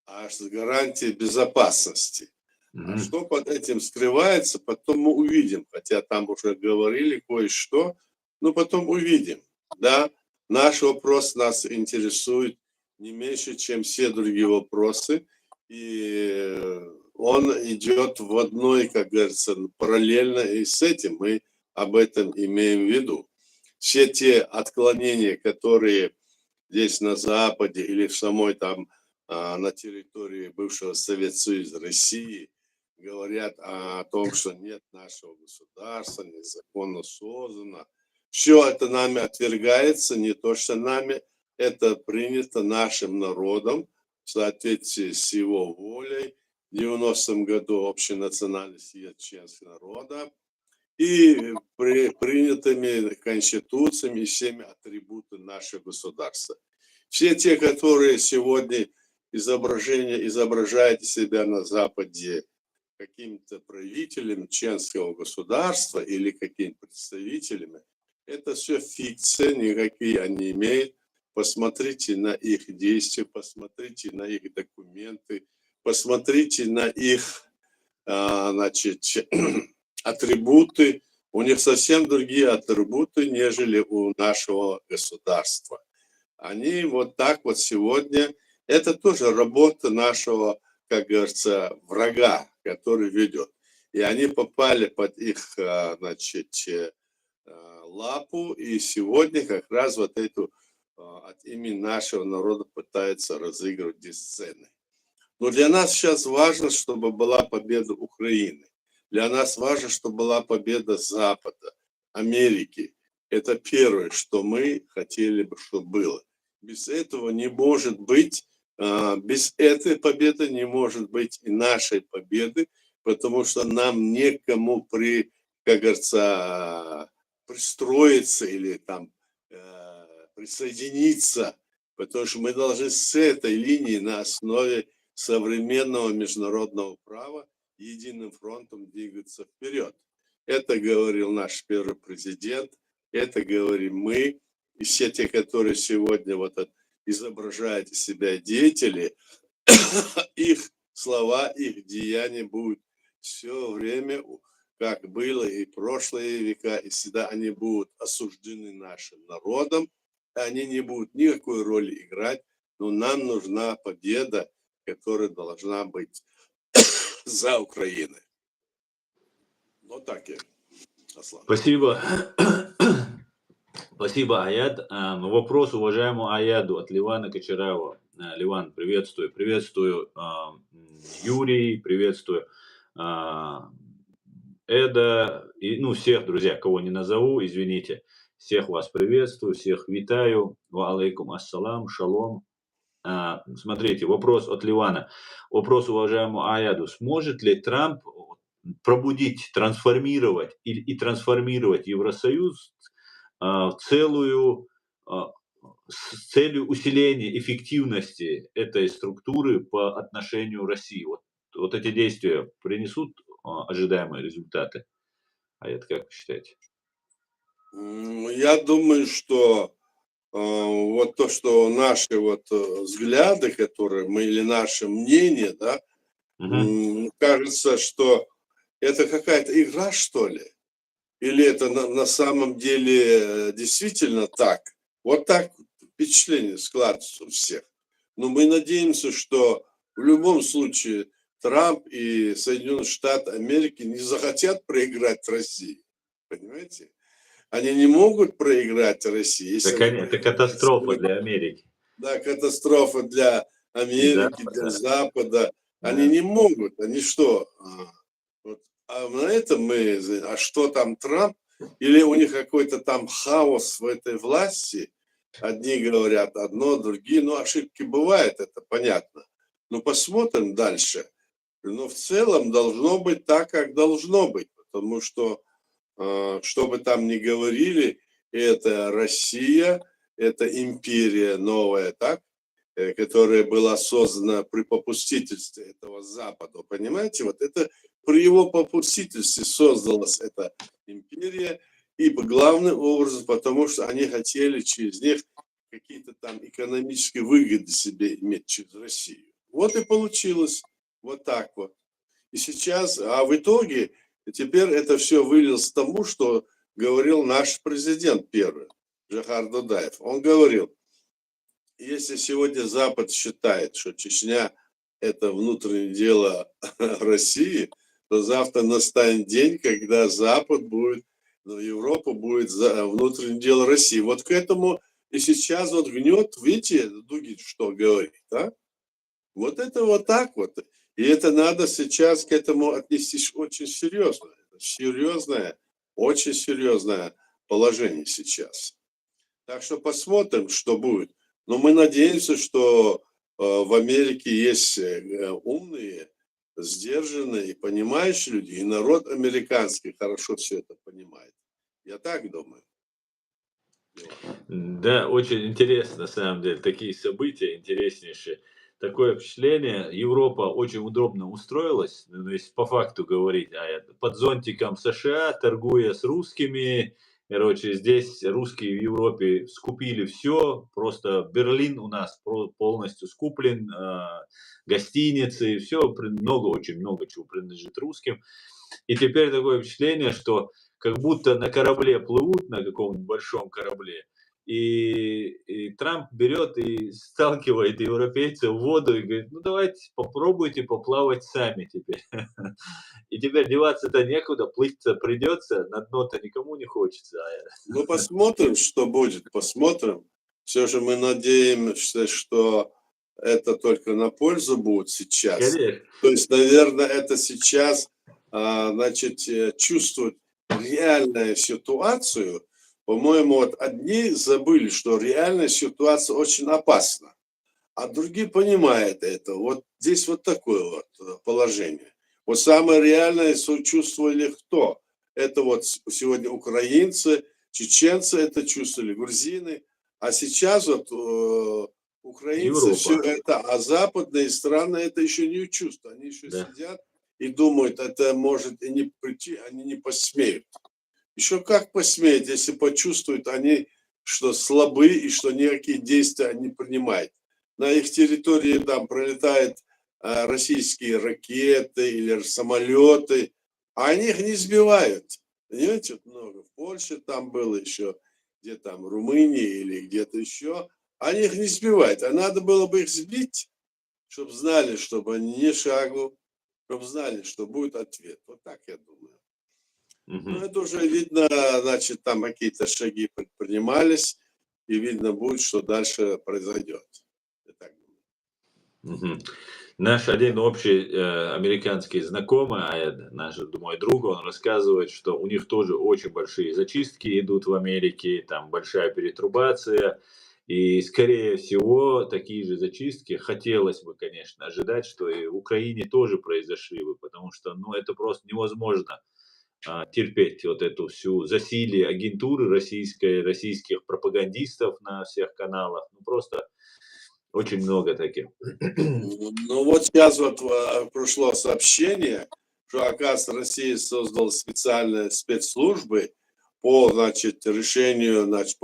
а с гарантией безопасности. А что под этим скрывается, потом мы увидим. Хотя там уже говорили кое-что, но потом увидим. Да, наш вопрос нас интересует не меньше, чем все другие вопросы. И он идет в одной, как говорится, параллельно и с этим. Мы об этом имеем в виду. Все те отклонения, которые здесь на Западе или в самой там на территории бывшего Советского Союза, России, говорят о том, что нет нашего государства, незаконно создано. Все это нами отвергается, не то что нами, это принято нашим народом в соответствии с его волей. В 90-м году общенациональный съезд чеченского народа и принятыми конституциями и всеми атрибутами нашего государства. Все те, которые сегодня изображают себя на Западе какими-то правителями чеченского государства или какими-то представителями, это все фикция, никакие они имеют. Посмотрите на их действия, посмотрите на их документы, посмотрите на их, значит, атрибуты. У них совсем другие атрибуты, нежели у нашего государства. Они вот так вот сегодня, это тоже работа нашего, как говорится, врага, который ведет. И они попали под их, значит, лапу, и сегодня как раз вот эту от имени нашего народа пытаются разыгрывать эти сцены. Но для нас сейчас важно, чтобы была победа Украины. Для нас важно, чтобы была победа Запада, Америки. Это первое, что мы хотели бы, чтобы было. Без этого не может быть, без этой победы не может быть и нашей победы, потому что нам некому как говорится, пристроиться или там присоединиться, потому что мы должны с этой линии на основе современного международного права единым фронтом двигаться вперед. Это говорил наш первый президент, это говорим мы, и все те, которые сегодня вот изображают из себя деятели, их слова, их деяния будут все время, как было и прошлые века, и всегда они будут осуждены нашим народом, они не будут никакой роли играть, но нам нужна победа, которая должна быть за Украиной. Вот так я, Аслан. Спасибо. Спасибо, Аяд. Вопрос уважаемому Аяду от Ливана Кочарава. Ливан, приветствую. Приветствую, Юрий, приветствую, а, Эда и, ну, всех, друзья, кого не назову, извините. Всех вас приветствую, всех витаю. Ва алейкум ассалам, шалом. Смотрите, вопрос от Ливана. Вопрос уважаемому Аяду. Сможет ли Трамп пробудить, трансформировать и трансформировать Евросоюз в целую, с целью усиления эффективности этой структуры по отношению России? Вот эти действия принесут ожидаемые результаты? А это как вы считаете? Я думаю, что вот то, что наши вот взгляды, которые мы, или наше мнение, да, кажется, что это какая-то игра, что ли? Или это на самом деле действительно так? Вот так впечатление складывается у всех. Но мы надеемся, что в любом случае Трамп и Соединенные Штаты Америки не захотят проиграть России. Понимаете? Они не могут проиграть России. Если Это катастрофа для Америки. Да, катастрофа для Америки, для Запада. Они не могут. Они что? А на этом мы... А что там Трамп? Или у них какой-то там хаос в этой власти? Одни говорят одно, другие. Ну, ошибки бывают, это понятно. Но посмотрим дальше. Но в целом должно быть так, как должно быть. Потому что, что бы там ни говорили, это Россия, это империя новая, так? Которая была создана при попустительстве этого Запада. Понимаете, вот это при его попустительстве создалась эта империя, и главным образом, потому что они хотели через них какие-то там экономические выгоды себе иметь через Россию. Вот и получилось вот так вот. И сейчас, а в итоге, теперь это все вылилось к тому, что говорил наш президент первый, Джохар Дудаев. Он говорил, если сегодня Запад считает, что Чечня – это внутреннее дело России, то завтра настанет день, когда Запад будет, Европа будет внутреннее дело России. Вот к этому и сейчас вот гнет, видите, Дугин что говорит, да? Вот это вот так вот. И это надо сейчас к этому отнестись очень серьезно. Серьезное, очень серьезное положение сейчас. Так что посмотрим, что будет. Но мы надеемся, что в Америке есть умные, сдержанные, понимающие люди, и народ американский хорошо все это понимает. Я так думаю. Да, очень интересно, на самом деле, такие события интереснейшие. Такое впечатление, Европа очень удобно устроилась, ну, если по факту говорить, под зонтиком США, торгуя с русскими. Короче, здесь русские в Европе скупили все, просто Берлин у нас полностью скуплен, гостиницы, все, много, очень много чего принадлежит русским. И теперь такое впечатление, что как будто на корабле плывут, на каком-нибудь большом корабле, и Трамп берет и сталкивает европейцев в воду и говорит: ну давайте попробуйте поплавать сами теперь. И теперь деваться-то некуда, плыть-то придется, на дно-то никому не хочется. Ну, посмотрим, что будет, посмотрим. Все же мы надеемся, что это только на пользу будет сейчас. Конечно. То есть, наверное, это сейчас, значит, чувствуют реальную ситуацию. По-моему, вот одни забыли, что реальная ситуация очень опасна, а другие понимают это. Вот здесь вот такое вот положение. Вот самое реальное чувствовали кто? Это вот сегодня украинцы, чеченцы это чувствовали, грузины. А сейчас вот украинцы Европа. все это, а западные страны это еще не чувствуют. Они еще сидят и думают, это может и не прийти, они не посмеют. Еще как посмеют, если почувствуют они, что слабы и что никакие действия они не принимают. На их территории там пролетают российские ракеты или самолеты, а они их не сбивают. Понимаете, вот много. В Польше там было еще, где там, Румынии или где-то еще. Они их не сбивают. А надо было бы их сбить, чтобы знали, чтобы они не шагу, чтобы знали, что будет ответ. Вот так я думаю. Ну, это уже видно, значит, там какие-то шаги предпринимались, и видно будет, что дальше произойдет. Я так думаю. Мгм. Наш один общий американский знакомый, наш мой друг, он рассказывает, что у них тоже очень большие зачистки идут в Америке, там большая перетрубация, и, скорее всего, такие же зачистки хотелось бы, конечно, ожидать, что и в Украине тоже произошли бы, потому что, ну, это просто невозможно терпеть вот эту всю засилие агентуры российской, российских пропагандистов на всех каналах, ну, просто очень много таких. Ну вот сейчас вот прошло сообщение, что, оказывается, Россия создала специальные спецслужбы по, значит, решению, значит,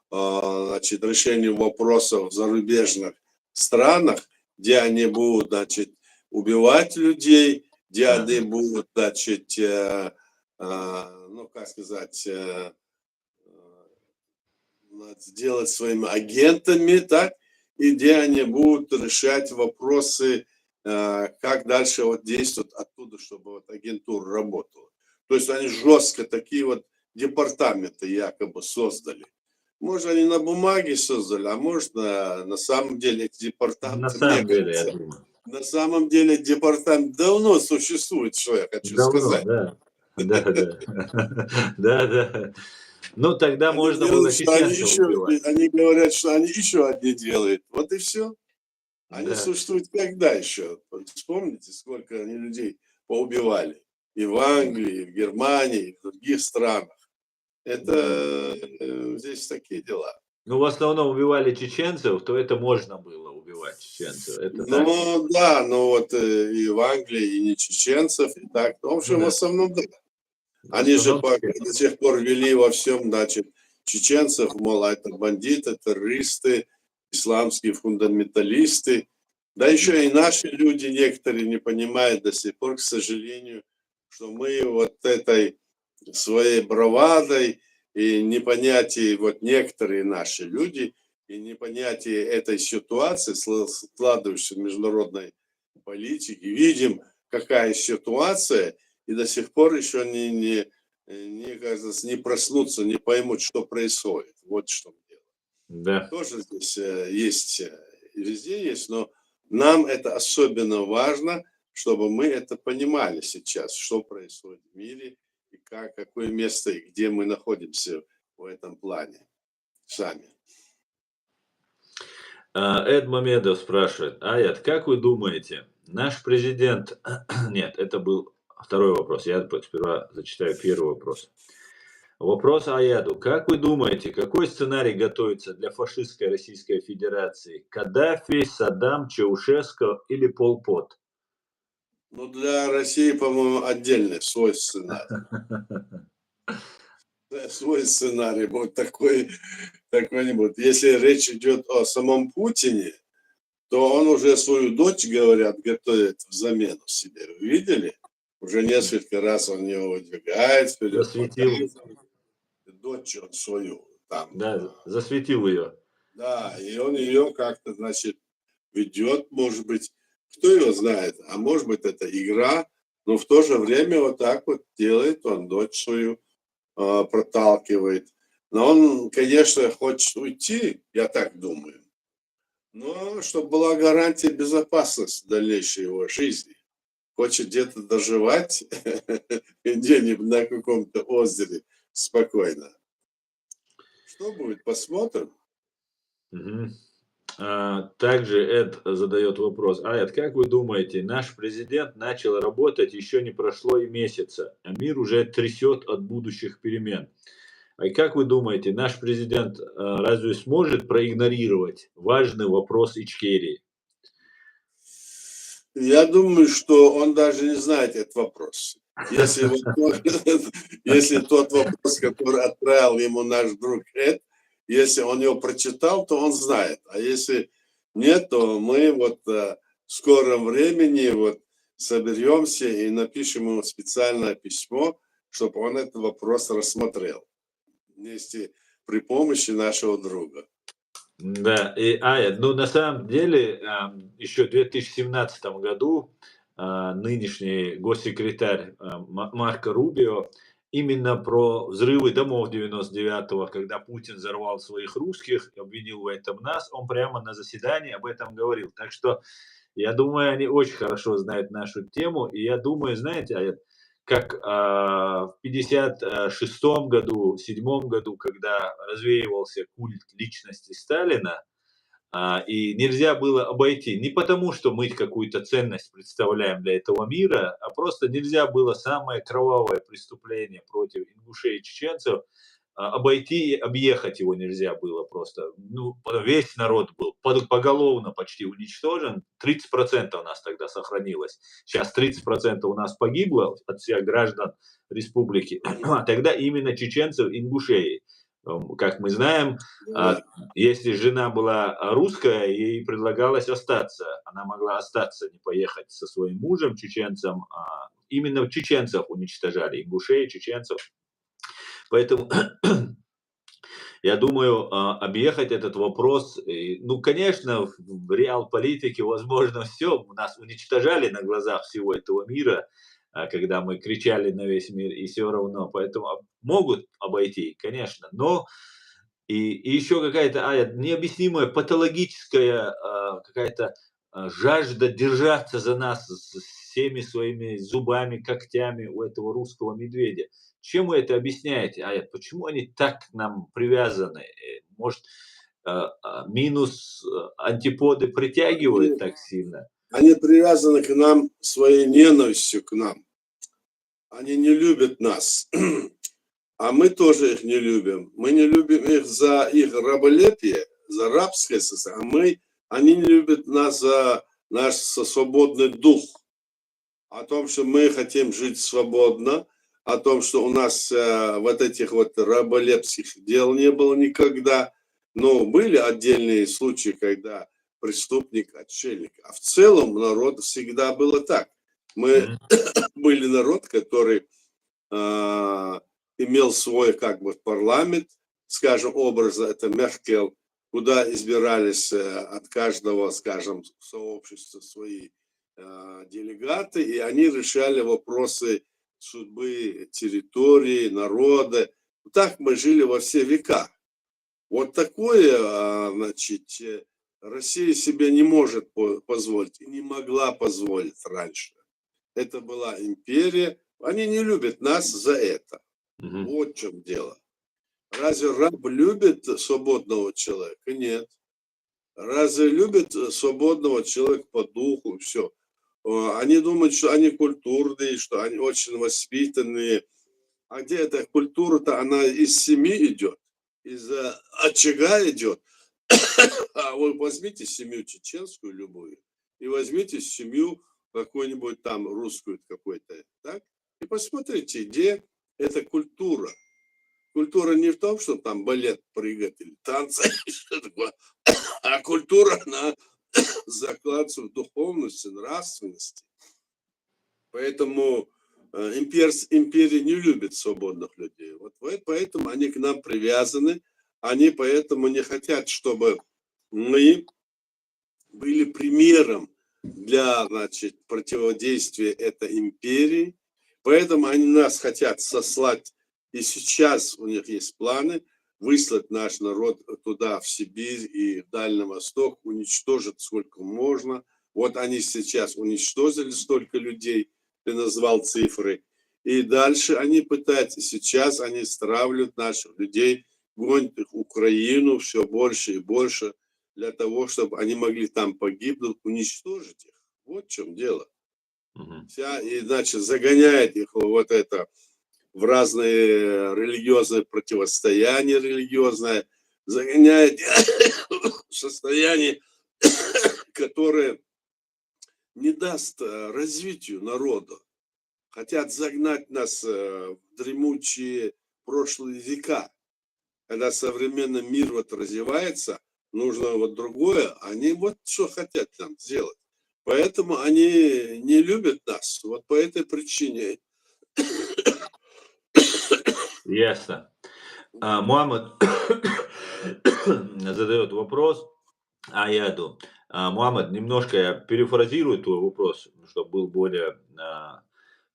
значит, решению вопросов в зарубежных странах, где они будут, значит, убивать людей, где они будут, значит, ну, как сказать, сделать своими агентами, так, и где они будут решать вопросы, как дальше вот действовать оттуда, чтобы вот агентура работала. То есть они жестко такие вот департаменты якобы создали. Может, они на бумаге создали, а может, на самом деле эти На департаменты, мне самом деле, я кажется, думаю. на самом деле департамент давно существует, что я хочу Давно, сказать. да. Да-да. Да-да. Ну, тогда Они можно было делают, что они чеченцев еще, убивать. они говорят, что они еще одни делают. Вот и все. Они Да. существуют когда еще? Вспомните, сколько они людей поубивали. И в Англии, и в Германии, и в других странах. Это Да. здесь такие дела. Ну, в основном убивали чеченцев, то это можно было убивать чеченцев. Это так. Ну да, ну вот и в Англии, и не чеченцев, и так. В Ну общем, в да. основном да. В Они же основном чеченцев. до сих пор вели во всем, значит, чеченцев, мол, это бандиты, террористы, исламские фундаменталисты. Да еще и наши люди некоторые не понимают до сих пор, к сожалению, что мы вот этой своей бравадой и непонятие, вот некоторые наши люди, и непонятие этой ситуации, складывающейся в международной политике, видим, какая ситуация, и до сих пор еще кажется, не проснуться, не поймут, что происходит. Вот что дело. Да. Тоже здесь есть, везде есть, но нам это особенно важно, чтобы мы это понимали сейчас, что происходит в мире, и какое место, и где мы находимся в этом плане сами. Эд Мамедов спрашивает: Аят, как вы думаете, наш президент... Нет, это был второй вопрос. Я сперва зачитаю первый вопрос. Вопрос Аяду. Как вы думаете, какой сценарий готовится для фашистской Российской Федерации? Каддафи, Саддам, Чаушеско или Пол Пот? Ну, для России, по-моему, отдельный свой сценарий. Свой сценарий будет такой не будет. Если речь идет о самом Путине, то он уже свою дочь, говорят, готовит в замену себе. Вы видели? Уже несколько раз он ее выдвигает вперед, Засветил, показывает. Дочь он свою там. да, засветил ее. Да, и он ее как-то, значит, ведет, может быть, кто его знает, а может быть, это игра, но в то же время вот так вот делает он, дочь свою проталкивает. Но он, конечно, хочет уйти, я так думаю, но чтобы была гарантия безопасности дальнейшей его жизни. Хочет где-то доживать, где-нибудь на каком-то озере спокойно. Что будет, посмотрим. Мгм. Также Эд задает вопрос. Эд, как вы думаете, наш президент начал работать, еще не прошло и месяца, а мир уже трясет от будущих перемен. А как вы думаете, наш президент разве сможет проигнорировать важный вопрос Ичкерии? Я думаю, что он даже не знает этот вопрос. Если, если тот вопрос, который отправил ему наш друг Эд, если он его прочитал, то он знает. А если нет, то мы вот в скором времени вот соберемся и напишем ему специальное письмо, чтобы он этот вопрос рассмотрел вместе при помощи нашего друга. Да, и ну на самом деле еще в 2017 году нынешний госсекретарь Марко Рубио именно про взрывы домов 99-го, когда Путин взорвал своих русских, обвинил в этом нас, он прямо на заседании об этом говорил. Так что я думаю, они очень хорошо знают нашу тему, и я думаю, знаете, как в 56-м году, 7-м году, когда развеивался культ личности Сталина, и нельзя было обойти. Не потому, что мы какую-то ценность представляем для этого мира, а просто нельзя было самое кровавое преступление против ингушей и чеченцев обойти и объехать его нельзя было просто. Ну, весь народ был поголовно почти уничтожен. 30% у нас тогда сохранилось. Сейчас 30% у нас погибло от всех граждан республики. А тогда именно чеченцев, ингушей. Как мы знаем, Да. если жена была русская, ей предлагалось остаться. Она могла остаться, не поехать со своим мужем, чеченцем. Именно чеченцев уничтожали, ингушей, чеченцев. Поэтому я думаю, объехать этот вопрос, ну, конечно, в реал-политике возможно все. Нас уничтожали на глазах всего этого мира, когда мы кричали на весь мир, и все равно. Поэтому могут обойти, конечно. Но и еще какая-то необъяснимая патологическая какая-то жажда держаться за нас с всеми своими зубами, когтями у этого русского медведя. Чем вы это объясняете, Аят? Почему они так к нам привязаны? Может, минус антиподы притягивают так сильно? Они привязаны к нам своей ненавистью к нам. Они не любят нас. А мы тоже их не любим. Мы не любим их за их раболепие, за рабское состояние. Они не любят нас за наш свободный дух. О том, что мы хотим жить свободно, о том, что у нас вот этих вот раболепских дел не было никогда. Но были отдельные случаи, когда преступник, отшельник. А в целом народ всегда было так. Мы были народ, который имел свой как бы парламент, скажем, образа, это Меркель, куда избирались от каждого, скажем, сообщества свои делегаты, и они решали вопросы судьбы территории, народа. Так мы жили во все века. Вот такое, значит, Россия себе не может позволить и не могла позволить раньше. Это была империя. Они не любят нас за это. Вот в чем дело. Разве раб любит свободного человека? Нет. Разве любит свободного человека по духу? Все. Они думают, что они культурные, что они очень воспитанные. А где эта культура-то? Она из семьи идет, из очага идет. А вы возьмите семью чеченскую любую и возьмите семью какую-нибудь там русскую какой-то, так? И посмотрите, где эта культура. Культура не в том, что там балет прыгать или танцы, а культура, она закладывается в духовности, нравственности. Поэтому империя не любит свободных людей. Вот поэтому они к нам привязаны, они поэтому не хотят, чтобы мы были примером для, значит, противодействия этой империи. Поэтому они нас хотят сослать, и сейчас у них есть планы выслать наш народ туда, в Сибирь и в Дальний Восток, уничтожить сколько можно. Вот они сейчас уничтожили столько людей, ты назвал цифры. И дальше они пытаются, сейчас они стравливают наших людей, гонят их в Украину все больше и больше, для того, чтобы они могли там погибнуть, уничтожить их. Вот в чем дело. И, значит, загоняет их вот это в разные религиозные противостояния религиозное, загоняет в состояние, которое не даст развитию народу. Хотят загнать нас в дремучие прошлые века. Когда современный мир вот развивается, нужно вот другое, они вот что хотят там сделать. Поэтому они не любят нас. Вот по этой причине. Ясно. Муаммад задает вопрос Аяду. Муаммад, немножко я перефразирую твой вопрос, чтобы был более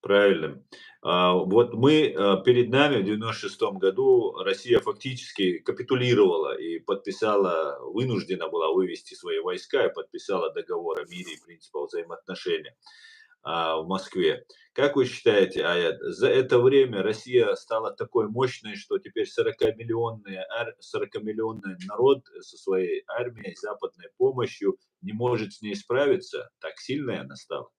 правильным. Вот мы, перед нами в 96 году Россия фактически капитулировала и подписала, вынуждена была вывести свои войска и подписала договор о мире и принципах взаимоотношений в Москве. Как вы считаете, Аят, за это время Россия стала такой мощной, что теперь 40-миллионный народ со своей армией, западной помощью не может с ней справиться? Так сильная она стала?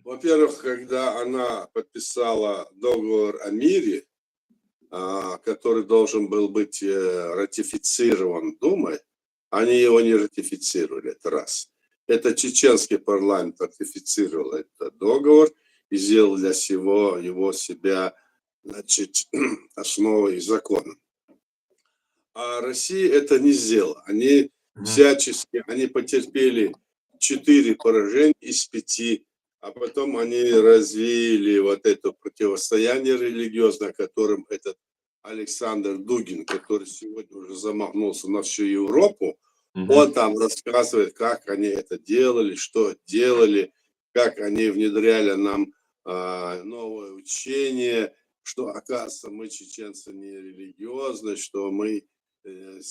Во-первых, когда она подписала договор о мире, который должен был быть ратифицирован Думой, они его не ратифицировали, это раз. Это чеченский парламент ратифицировал этот договор и сделал для себя, значит, основой и законом. А Россия это не сделала. Они всячески, они потерпели 4 поражения из 5, а потом они развили вот это противостояние религиозное, которым этот Александр Дугин, который сегодня уже замахнулся на всю Европу, он там рассказывает, как они это делали, что делали, как они внедряли нам новое учение, что, оказывается, мы, чеченцы, не религиозны, что мы,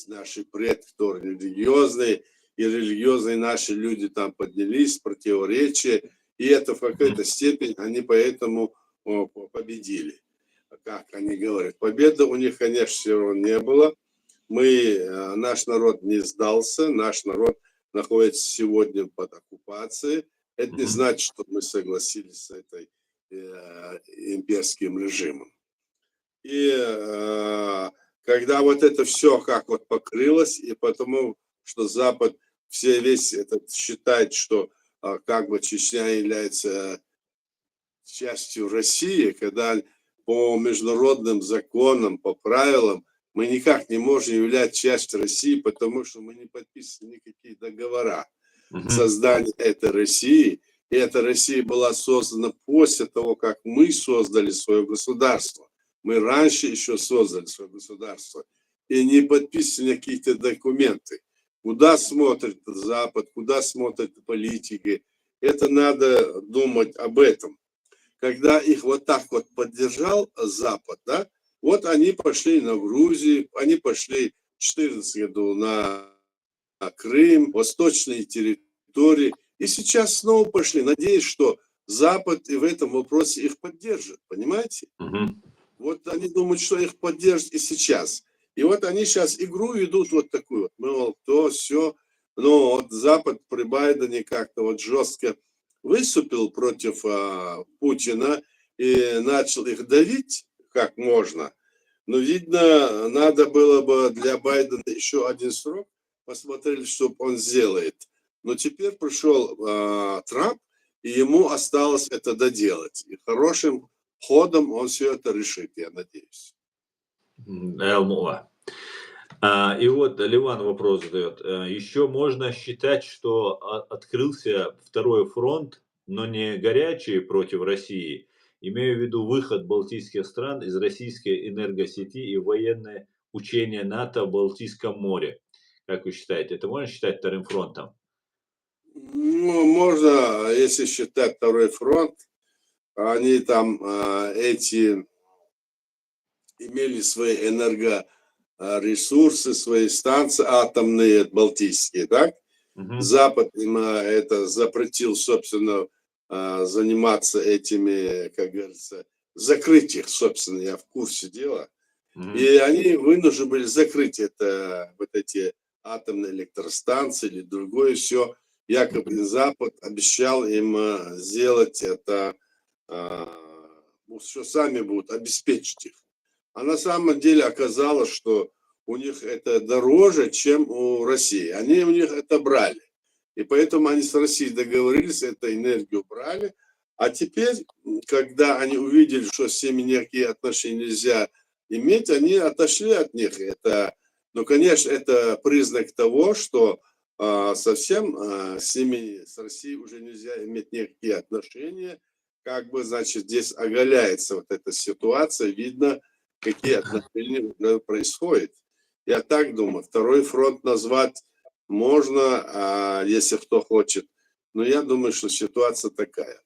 наши предки, тоже религиозные, и религиозные наши люди там поднялись, противоречия, и это в какой-то степени они поэтому победили. Как они говорят, победы у них, конечно, все равно не было. Наш народ не сдался, наш народ находится сегодня под оккупацией. Это не значит, что мы согласились с этой имперским режимом. И когда вот это все как вот покрылось, и потому что Запад весь этот считает, что как бы Чечня является частью России, когда по международным законам, по правилам мы никак не можем являть частью России, потому что мы не подписывали никакие договора создания этой России. И эта Россия была создана после того, как мы создали свое государство. Мы раньше еще создали свое государство и не подписывали какие-то документы. Куда смотрит Запад, куда смотрят политики, это надо думать об этом. Когда их вот так вот поддержал Запад, да, вот они пошли на Грузию, они пошли в 2014 году на Крым, восточные территории, и сейчас снова пошли, надеясь, что Запад и в этом вопросе их поддержит, понимаете? Вот они думают, что их поддержат и сейчас. И вот они сейчас игру ведут вот такую вот, мол, то, все. Но вот Запад при Байдене как-то вот жестко выступил против Путина и начал их давить как можно. Но, видно, надо было бы для Байдена еще один срок, посмотрели, что он сделает. Но теперь пришел Трамп, и ему осталось это доделать. И хорошим ходом он все это решит, я надеюсь. И вот Ливан вопрос задает. Еще можно считать, что открылся второй фронт, но не горячий против России, имею в виду выход балтийских стран из российской энергосети и военное учение НАТО в Балтийском море. Как вы считаете, это можно считать вторым фронтом? Ну, можно, если считать второй фронт, они там имели свои энергоресурсы, свои станции атомные, балтийские, так? Запад им это запретил, собственно, заниматься этими, как говорится, закрыть их, собственно, я в курсе дела. И они вынуждены были закрыть это, вот эти атомные электростанции или другое все. Якобы Запад обещал им сделать это, что сами будут обеспечить их. А на самом деле оказалось, что у них это дороже, чем у России. Они у них это брали. И поэтому они с Россией договорились, эту энергию брали. А теперь, когда они увидели, что с ними никакие отношения нельзя иметь, они отошли от них. Ну, конечно, это признак того, что совсем с ними, с Россией уже нельзя иметь никакие отношения. Как бы, значит, здесь оголяется вот эта ситуация, видно, какие отношения происходят. Я так думаю, второй фронт назвать можно, если кто хочет. Но я думаю, что ситуация такая.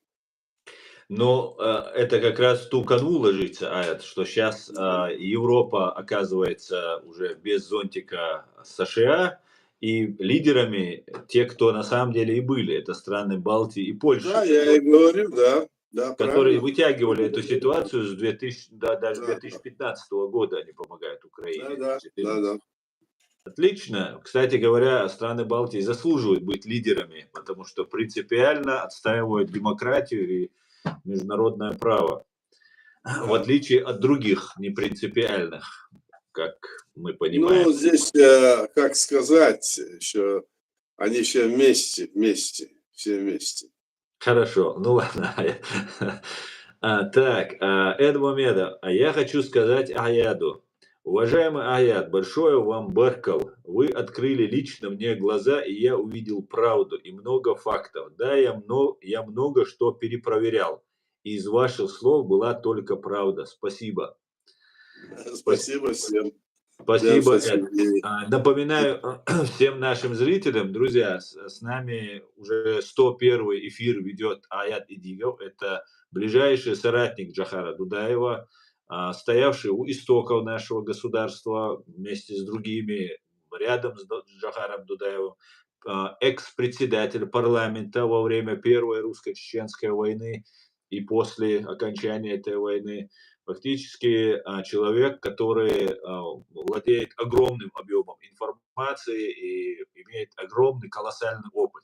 Но это как раз в ту канву ложится, Аят, что сейчас Европа оказывается уже без зонтика США, и лидерами те, кто на самом деле и были, это страны Балтии и Польши, Да, я и говорю, да, которые правильно. вытягивали эту ситуацию с 2000, даже Да, 2015 года они помогают да, Украине. да, да, да. Отлично. Кстати говоря, страны Балтии заслуживают быть лидерами, потому что принципиально отстаивают демократию и международное право, в Да. отличие от других непринципиальных, как мы понимаем. Ну, здесь, как сказать, еще они все вместе, все вместе. Хорошо, ну ладно. Так, Эдмомеда, а я хочу сказать Аяду. Уважаемый Аяд, большое вам баркал. Вы открыли лично мне глаза, и я увидел правду и много фактов. Да, я много что перепроверял. И из ваших слов была только правда. Спасибо. Спасибо всем. Всем Спасибо, Эд. спасибо. Напоминаю всем нашим зрителям, друзья, с нами уже 101 эфир ведет Аят Идигов. Это ближайший соратник Джохара Дудаева, стоявший у истоков нашего государства вместе с другими, рядом с Джохаром Дудаевым, экс-председатель парламента во время Первой русско-чеченской войны и после окончания этой войны. Фактически человек, который владеет огромным объемом информации и имеет огромный, колоссальный опыт.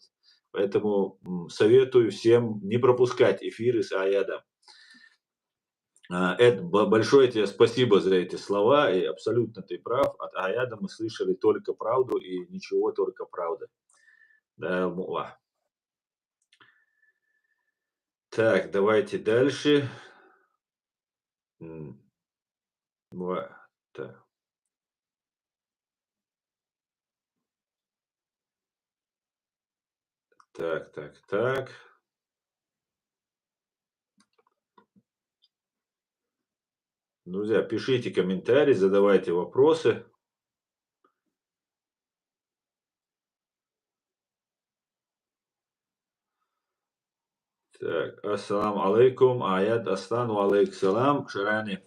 Поэтому советую всем не пропускать эфиры с Аядом. Эд, большое тебе спасибо за эти слова, и абсолютно ты прав. От Аяда мы слышали только правду и ничего, только правда. Да, так, давайте дальше. Так. Так. Друзья, пишите комментарии, задавайте вопросы. Так, ассаламу алейкум, Аят Астану алейк салам, Шарани.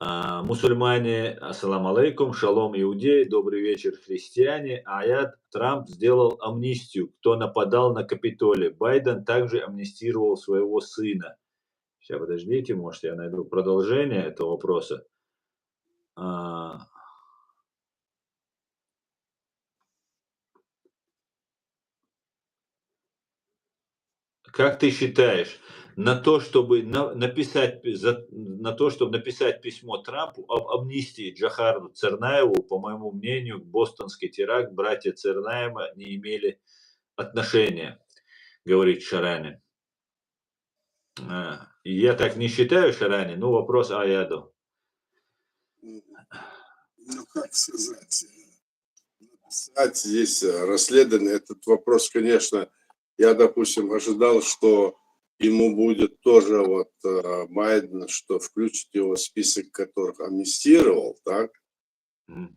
Мусульмане, ассаламу алейкум, шалом иудеи, добрый вечер, христиане. Аят, Трамп сделал амнистию, кто нападал на Капитолий. Байден также амнистировал своего сына. Сейчас, подождите, может, я найду продолжение этого вопроса. Как ты считаешь, на то, чтобы написать письмо Трампу об амнистии Джохару Цернаеву, по моему мнению, бостонский теракт братья Цернаева не имели отношения, говорит Шарани. Я так не считаю, Шарани, но вопрос Аяду. Ну, как сказать, написать здесь расследование, этот вопрос, конечно, я, допустим, ожидал, что ему будет тоже вот Байден, что включит его в список, которых амнистировал, так?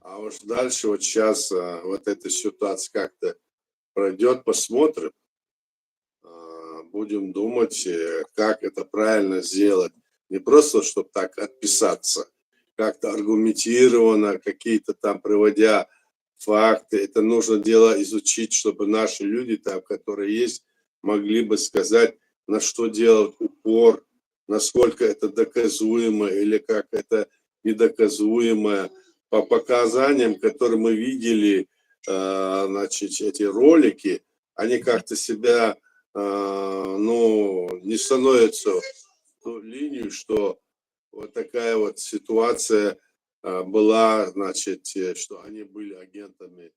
А уж дальше вот сейчас вот эта ситуация как-то пройдет, посмотрим. Будем думать, как это правильно сделать. Не просто, чтобы так отписаться, как-то аргументированно, какие-то там приводя факты. Это нужно дело изучить, чтобы наши люди там, которые есть, могли бы сказать, на что делать упор, насколько это доказуемо или как это недоказуемо. По показаниям, которые мы видели, значит, эти ролики, они как-то себя, ну, не становятся в ту линию, что вот такая вот ситуация была, значит, что они были агентами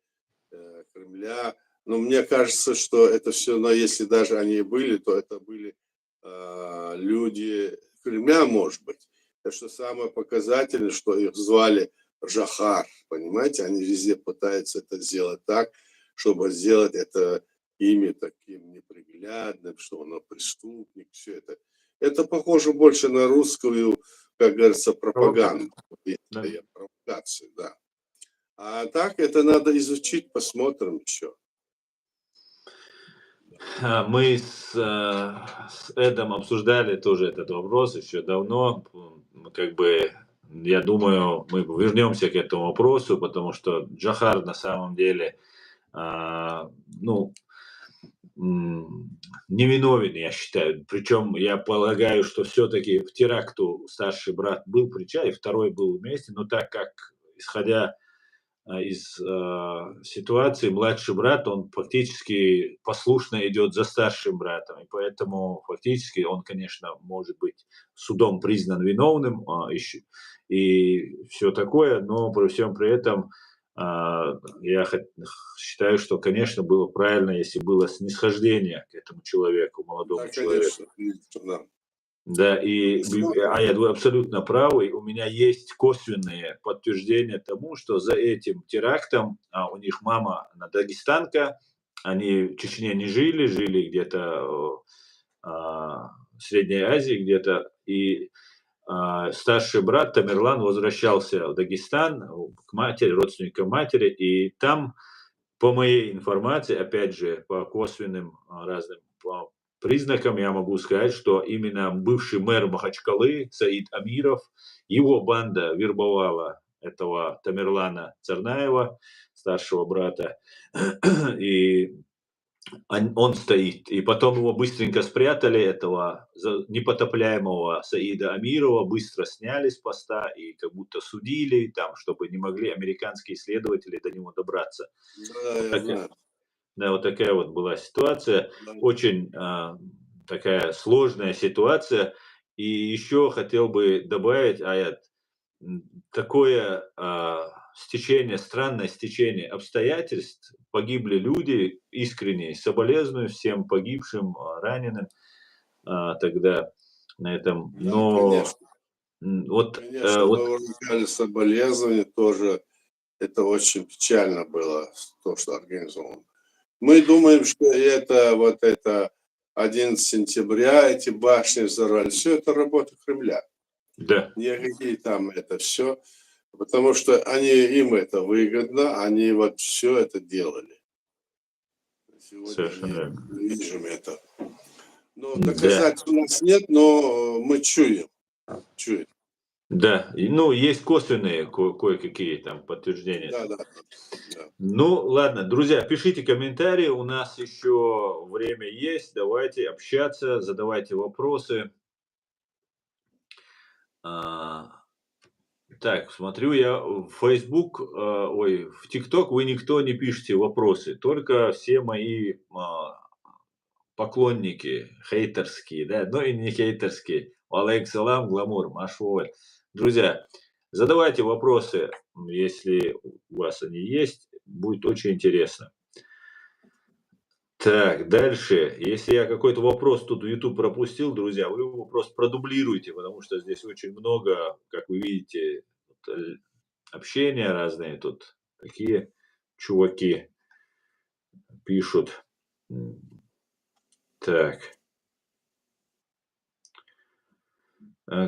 Кремля. Но мне кажется, что это все, но если даже они и были, то это были люди Кремля, может быть. Это что самое показательное, что их звали Джохар, понимаете? Они везде пытаются это сделать так, чтобы сделать это имя таким неприглядным, что он преступник, все это. Это похоже больше на русскую, как говорится, пропаганду, провокацию, да. А так это надо изучить, посмотрим еще. Мы с Эдом обсуждали тоже этот вопрос еще давно. Как бы, я думаю, мы вернемся к этому вопросу, потому что Джохар на самом деле, ну, невиновен, я считаю. Причем я полагаю, что все-таки к теракту старший брат был причастен, и второй был вместе, но так как, исходя из ситуации, младший брат, он фактически послушно идет за старшим братом, и поэтому фактически он, конечно, может быть судом признан виновным, и все такое, но при всем при этом я считаю, что, конечно, было правильно, если было снисхождение к этому человеку, молодому Да, человеку. конечно, да. Да, Ну, я думаю, абсолютно правы. У меня есть косвенные подтверждения тому, что за этим терактом, у них мама, она дагестанка, они в Чечне не жили, жили где-то в Средней Азии где-то, и старший брат Тамерлан возвращался в Дагестан к матери, родственникам матери, и там, по моей информации, опять же, по косвенным разным признакам я могу сказать, что именно бывший мэр Махачкалы Саид Амиров, его банда вербовала этого Тамерлана Царнаева, старшего брата, и он стоит. И потом его быстренько спрятали, этого непотопляемого Саида Амирова, быстро сняли с поста и как будто судили, там, чтобы не могли американские следователи до него добраться. да, Вот я такая, знаю. да, вот такая вот была ситуация, Да. очень такая сложная ситуация. И еще хотел бы добавить, Аят, такое стечение, странное стечение обстоятельств, погибли люди, искренне соболезную всем погибшим, раненым тогда на этом. Да, Но конечно. вот, Конечно, вот, мы выражали соболезнования тоже. Это очень печально было, то, что организовано. Мы думаем, что это вот это 11 сентября, эти башни взорвали. Все это работа Кремля. да, Никакие там это все. Потому что им это выгодно, они вот все это делали. Сегодня совершенно они верно. видим это. Но Да. доказательств у нас нет, но мы чуем. Чуем. Да, ну, есть косвенные кое-какие там подтверждения Да, этого. да, да. Ну, ладно, друзья, пишите комментарии, у нас еще время есть, давайте общаться, задавайте вопросы. А, Так, смотрю я в Facebook, в TikTok вы никто не пишете вопросы, только все мои поклонники хейтерские, да, но и не хейтерские. Алейк салам, гламур, машволь. Друзья, задавайте вопросы, если у вас они есть, будет очень интересно. Так, дальше. Если я какой-то вопрос тут в YouTube пропустил, друзья, вы его просто продублируйте, потому что здесь очень много, как вы видите, вот, общения разные тут. Такие чуваки пишут. Так.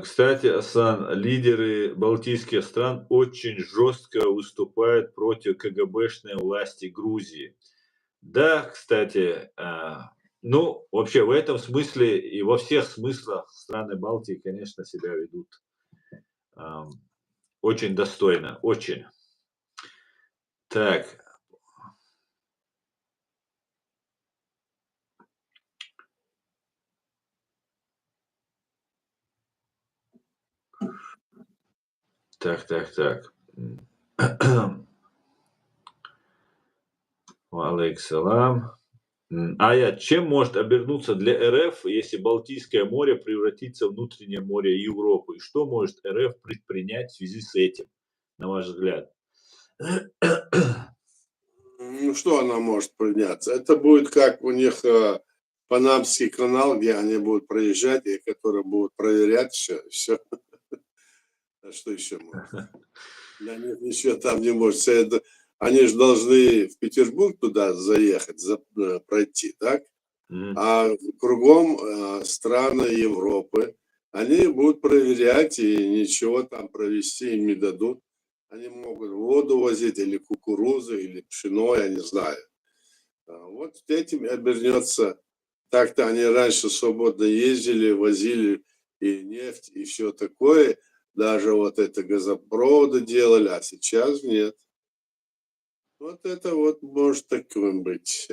Кстати, Асан, лидеры балтийских стран очень жестко выступают против КГБшной власти Грузии. Да, кстати, ну, вообще в этом смысле и во всех смыслах страны Балтии, конечно, себя ведут очень достойно, очень. Так, так. Алейк салам. Аят, чем может обернуться для РФ, если Балтийское море превратится в внутреннее море Европы? И что может РФ предпринять в связи с этим, на ваш взгляд? Ну, что она может подняться? Это будет как у них Панамский канал, где они будут проезжать, и которые будут проверять все. А что еще может? Для них ничего там не может. Они же должны в Петербург туда заехать, пройти, так? Мгм. А кругом страны Европы, они будут проверять, и ничего там провести им не дадут. Они могут воду возить, или кукурузу, или пшено, я не знаю. Вот этим и обернется. Так-то они раньше свободно ездили, возили и нефть, и все такое. Даже вот это газопроводы делали, а сейчас нет. Вот это вот может таким быть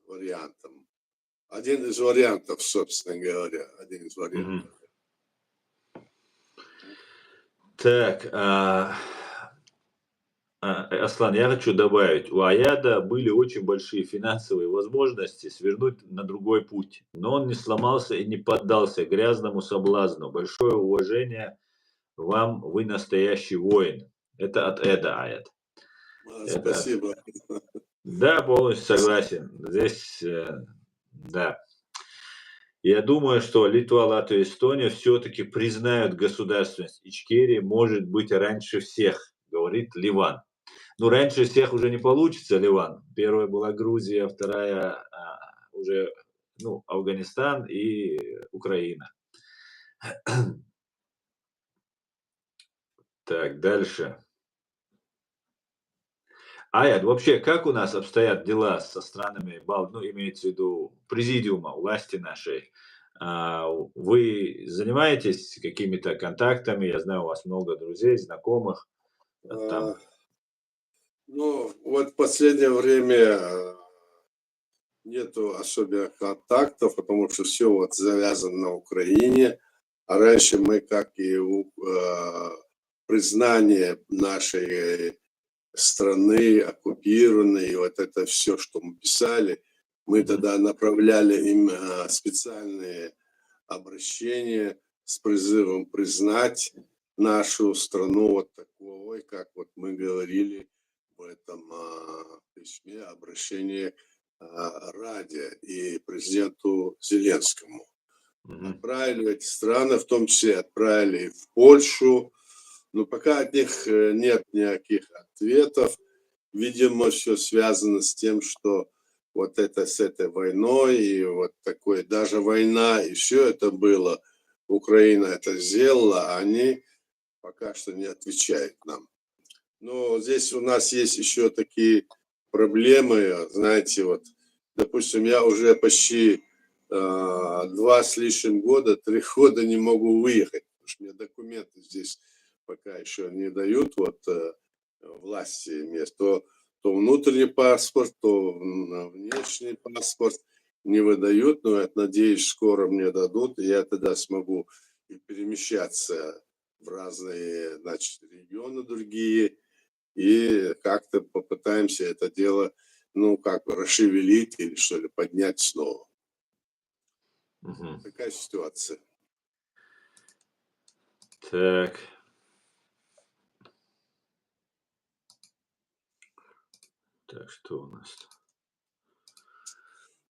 вариантом. Один из вариантов, собственно говоря. Один из Мгм. вариантов. Так, Аслан, я хочу добавить, у Аяда были очень большие финансовые возможности свернуть на другой путь, но он не сломался и не поддался грязному соблазну. Большое уважение вам, вы настоящий воин. Это от Эда Аяд. Это, Спасибо. да, полностью согласен. Здесь, да. Я думаю, что Литва, Латвия, Эстония все-таки признают государственность Ичкерии, может быть, раньше всех, говорит Ливан. Ну, раньше всех уже не получится, Ливан. Первая была Грузия, вторая уже ну, Афганистан и Украина. Так, дальше. Аяд, вообще, как у нас обстоят дела со странами ну, имеется в виду президиума, власти нашей? Вы занимаетесь какими-то контактами? Я знаю, у вас много друзей, знакомых. Там. Ну, вот в последнее время нету особенных контактов, потому что все вот завязано на Украине. А раньше мы, как и признание нашей страны оккупированной, и вот это все, что мы писали, мы тогда направляли им специальные обращения с призывом признать нашу страну вот такой, как вот мы говорили в этом письме, обращение Раде и президенту Зеленскому. Отправили в эти страны, в том числе отправили и в Польшу, но пока от них нет никаких ответов. Видимо, все связано с тем, что вот это с этой войной, и вот такое, даже война, и все это было, Украина это сделала, а они пока что не отвечают нам. Но здесь у нас есть еще такие проблемы, знаете, вот, допустим, я уже почти 2 с лишним года, 3 года не могу выехать, потому что мне документы здесь пока еще не дают, вот, власти мест, то внутренний паспорт, то внешний паспорт не выдают, но я надеюсь, скоро мне дадут, и я тогда смогу перемещаться в разные, значит, регионы другие, и как-то попытаемся это дело, ну, как бы расшевелить или что ли, поднять снова. Такая ситуация. Так. Так, что у нас?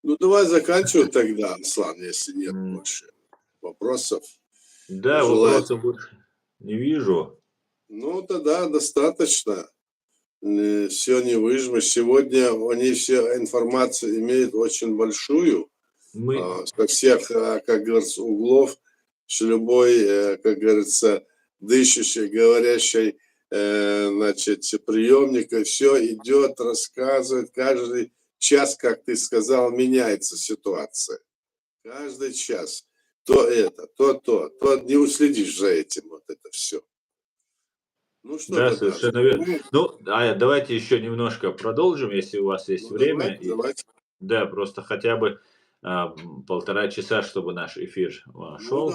Ну, давай заканчивать тогда, Аслан, если нет больше вопросов. Да, Желаю. вопросов больше не вижу. Ну, тогда достаточно. Все не выжмешь. Сегодня они все информацию имеют очень большую, Мы, со всех, как говорится, углов, что любой, как говорится, дышащий, говорящий, значит, приемник, и все идет, рассказывает, каждый час, как ты сказал, меняется ситуация. Каждый час. То это, то не уследишь за этим, вот это все. Ну что да, тогда? совершенно верно. Ну, давайте еще немножко продолжим, если у вас есть Ну, время. давайте. Да, просто хотя бы 1,5 часа, чтобы наш эфир Ну, шел.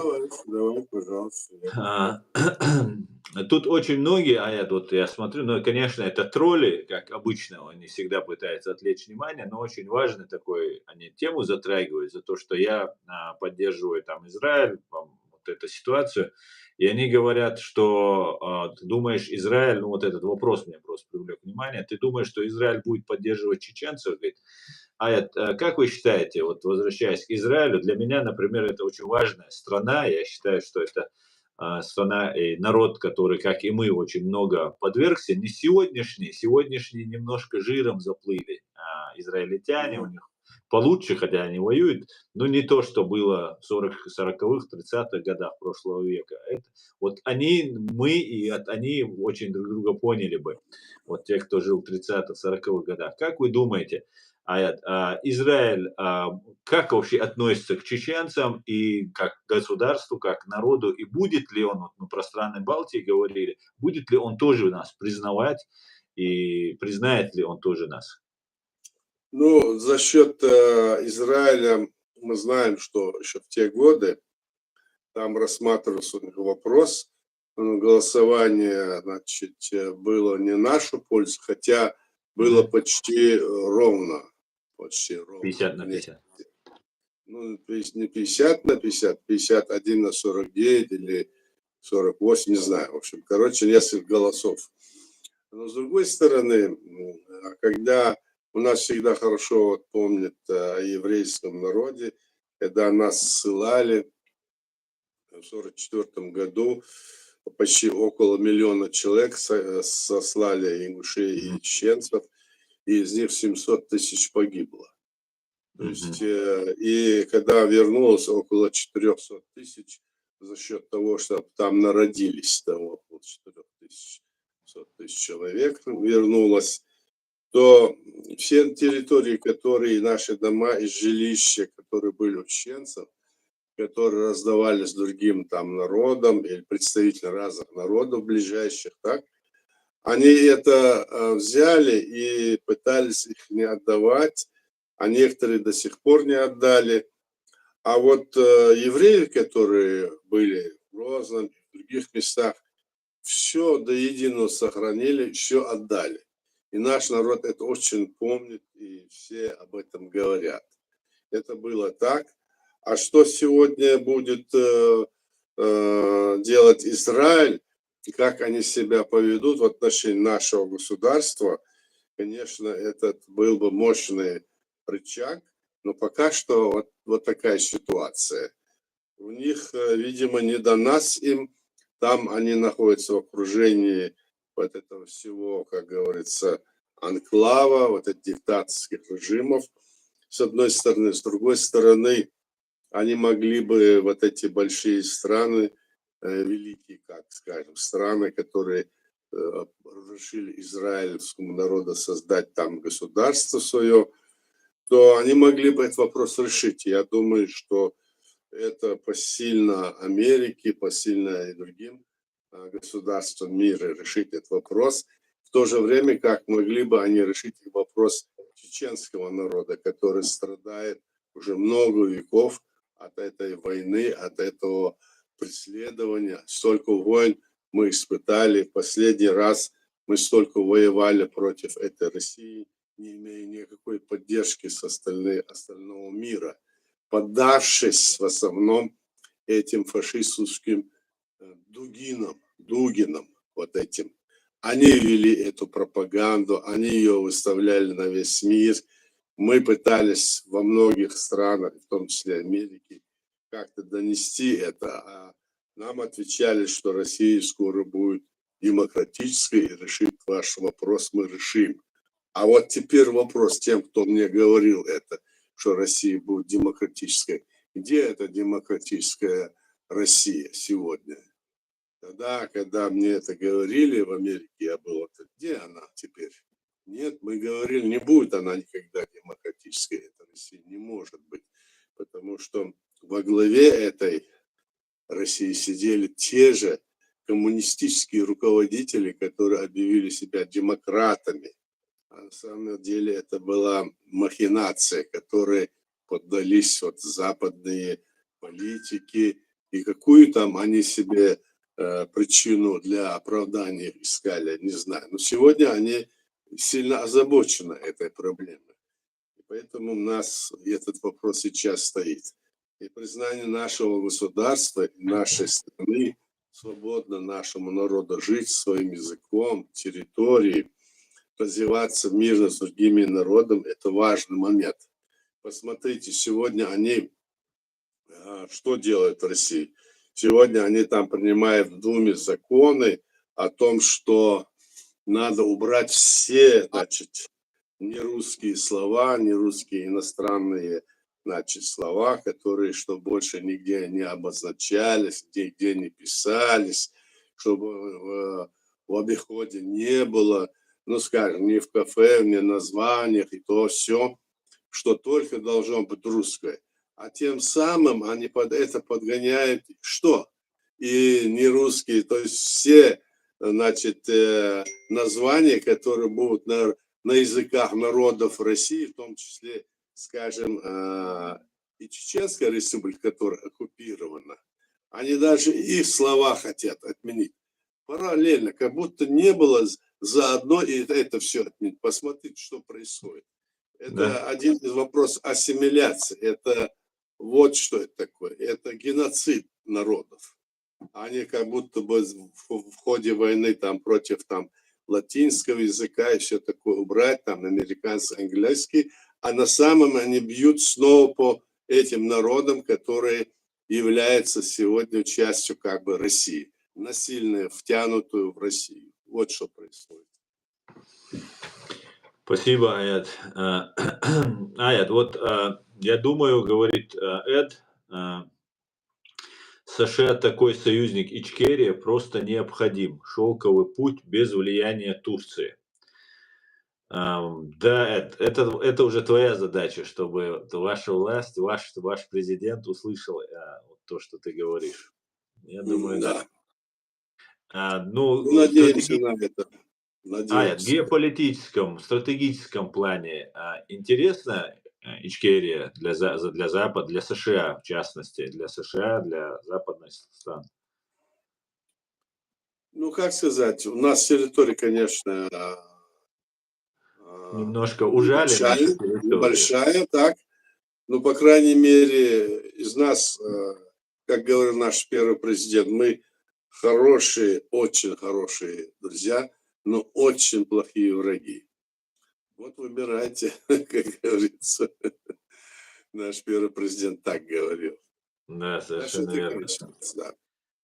давай, пожалуйста. А, Тут очень многие, вот я смотрю, ну, конечно, это тролли, как обычно, они всегда пытаются отвлечь внимание, но очень важно такой, они тему затрагивают за то, что я поддерживаю там Израиль, вот эту ситуацию, и они говорят, что ты думаешь, Израиль, ну вот этот вопрос мне просто привлек внимание, ты думаешь, что Израиль будет поддерживать чеченцев? Говорит, как вы считаете, вот возвращаясь к Израилю, для меня, например, это очень важная страна, я считаю, что это страна и народ, который, как и мы, очень много подвергся, не сегодняшние немножко жиром заплыли. Израильтяне, у них получше, хотя они воюют, но не то, что было в 40-х, 30-х годах прошлого века. Вот мы и они очень друг друга поняли бы, вот те, кто жил в 30-х, 40-х годах. Как вы думаете, Израиль как вообще относится к чеченцам и как к государству, как к народу, и будет ли он, вот мы про страны Балтии говорили, будет ли он тоже нас признавать и признает ли он тоже нас? Ну, за счет Израиля мы знаем, что еще в те годы там рассматривался вопрос, голосование, значит, было не нашу пользу, хотя было почти ровно. Почти ровно. 50 на 50. Ну, то есть не 50 на 50, 51 на 49 или 48, не знаю. В общем, короче, несколько голосов. Но с другой стороны, когда у нас всегда хорошо вот помнят о еврейском народе, когда нас ссылали в 1944 году, почти около миллиона человек сослали ингушей и чеченцев, и из них 700 тысяч погибло. То есть, и когда вернулось около 400 тысяч за счет того, что там народились, там около 400 тысяч человек вернулось, то все территории, которые наши дома и жилища, которые были у чеченцев, которые раздавались другим там народам или представителям разных народов ближайших, так, они это взяли и пытались их не отдавать, а некоторые до сих пор не отдали. А вот евреи, которые были в Грозном и в других местах, все до единого сохранили, все отдали. И наш народ это очень помнит, и все об этом говорят. Это было так. А что сегодня будет делать Израиль, и как они себя поведут в отношении нашего государства, конечно, этот был бы мощный рычаг, но пока что вот такая ситуация. У них, видимо, не до нас им, там они находятся в окружении вот этого всего, как говорится, анклава, вот этих диктаторских режимов, с одной стороны. С другой стороны, они могли бы вот эти большие страны, великие, как скажем, страны, которые разрешили израильскому народу создать там государство свое, то они могли бы этот вопрос решить. Я думаю, что это посильно Америке, посильно и другим государствам мира решить этот вопрос. В то же время, как могли бы они решить вопрос чеченского народа, который страдает уже много веков от этой войны, от этого преследования. Столько войн мы испытали. В последний раз мы столько воевали против этой России, не имея никакой поддержки с остального мира, поддавшись в основном этим фашистским Дугинам, вот этим. Они вели эту пропаганду, они ее выставляли на весь мир. Мы пытались во многих странах, в том числе Америки, как-то донести это, а нам отвечали, что Россия скоро будет демократической, и решит ваш вопрос мы решим. А вот теперь вопрос тем, кто мне говорил это, что Россия будет демократической. Где эта демократическая Россия сегодня? Тогда, когда мне это говорили в Америке, я был, где она теперь? Нет, мы говорили, не будет она никогда демократической, эта Россия не может быть. Потому что во главе этой России сидели те же коммунистические руководители, которые объявили себя демократами. А на самом деле это была махинация, которой поддались вот западные политики, и какую там они себе причину для оправдания искали, не знаю. Но сегодня они сильно озабочены этой проблемой. И поэтому у нас этот вопрос сейчас стоит. И признание нашего государства, нашей страны, свободно нашему народу жить своим языком, территорией, развиваться мирно с другими народами, это важный момент. Посмотрите, сегодня они, что делают в России? Сегодня они там принимают в Думе законы о том, что надо убрать все, значит, нерусские слова, нерусские иностранные, значит, слова, которые, что больше нигде не обозначались, нигде не писались, чтобы в обиходе не было, ну, скажем, ни в кафе, ни в названиях, и то все. что только должно быть русское. А тем самым они под это подгоняют что? И не русские, то есть все, значит, названия, которые будут на языках народов России, в том числе, скажем, и Чеченская республика, которая оккупирована, они даже их слова хотят отменить. Параллельно, как будто не было заодно и это все отменить. Посмотрите, что происходит. Это Да. один из вопросов ассимиляции. Это вот что это такое. Это геноцид народов. Они как будто бы в ходе войны там против там латинского языка и все такое убрать, там американский, английский, а на самом они бьют снова по этим народам, которые являются сегодня частью как бы России, насильно втянутую в Россию. Вот что происходит. Спасибо, Эд. Эд, вот я думаю, говорит Эд, США такой союзник Ичкерия просто необходим. Шелковый путь без влияния Турции. Да, Эд, это уже твоя задача, чтобы ваша власть, ваш президент услышал вот то, что ты говоришь. Я думаю, да. Ну, надеемся на это. В Надеемся. геополитическом, стратегическом плане интересно Ичкерия для Запада, для США в частности, для США, для западных стран? Ну, как сказать, у нас территория, конечно, Немножко ужали нашу территорию. небольшая, так. Но, по крайней мере, из нас, как говорил наш первый президент, мы хорошие, очень хорошие друзья, но очень плохие враги. Вот выбирайте, как говорится. Наш первый президент так говорил. Да, совершенно верно.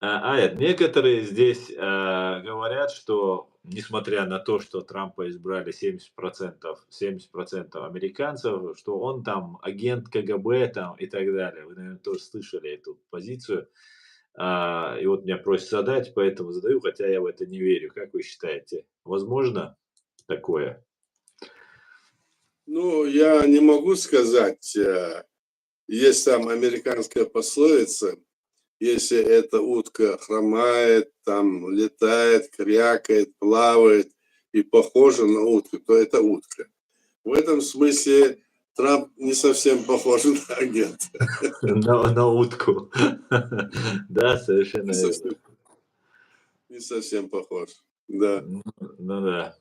Да. Некоторые здесь говорят, что несмотря на то, что Трампа избрали 70% американцев, что он там агент КГБ там, и так далее. Вы, наверное, тоже слышали эту позицию. И вот меня просят задать, поэтому задаю, хотя я в это не верю. Как вы считаете, возможно такое? Ну, я не могу сказать. Есть там американская пословица: если эта утка хромает, там летает, крякает, плавает и похожа на утку, то это утка. В этом смысле Трамп не совсем похож на агента. На утку. Да, совершенно верно. Не совсем похож. Да. Ну да.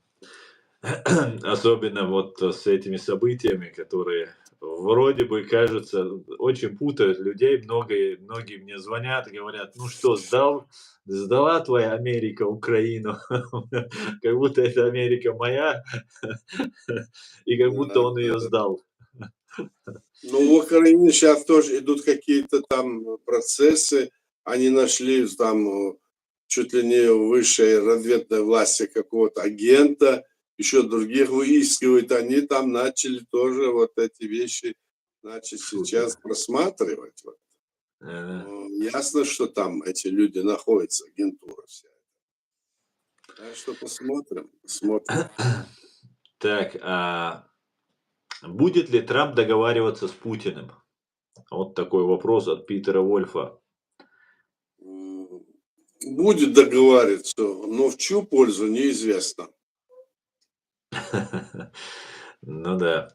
Особенно вот с этими событиями, которые вроде бы кажутся, очень путают людей. Многие мне звонят и говорят: ну что, сдала твоя Америка Украину? Как будто это Америка моя, и как будто он ее сдал. Ну, в Украине сейчас тоже идут какие-то там процессы. Они нашли там чуть ли не высшей разведной власти какого-то агента, еще других выискивают. Они там начали тоже вот эти вещи, значит, сейчас просматривать. Вот. Ясно, что там эти люди находятся, агентура вся. Так что посмотрим. Так, будет ли Трамп договариваться с Путиным? Вот такой вопрос от Питера Вольфа. Будет договариваться, но в чью пользу, неизвестно. Ну да.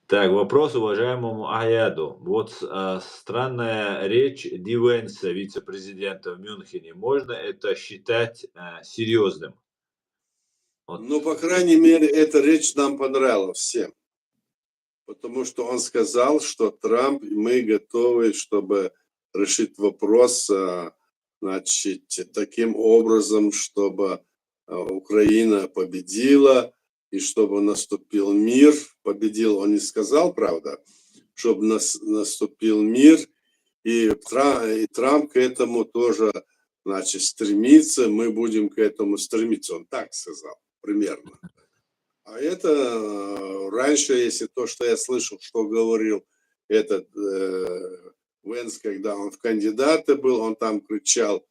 Так, вопрос уважаемому Аяду. Вот странная речь Ди Венса, вице-президента в Мюнхене. Можно это считать серьезным? Вот. Ну, по крайней мере, эта речь нам понравилась всем. Потому что он сказал, что Трамп, мы готовы, чтобы решить вопрос, значит, таким образом, чтобы Украина победила и чтобы наступил мир. Победил он не сказал, правда, чтобы наступил мир. И Трамп к этому тоже, значит, стремится, мы будем к этому стремиться. Он так сказал, примерно. А это раньше, если то, что я слышал, что говорил этот Венс, когда он в кандидаты был, он там кричал: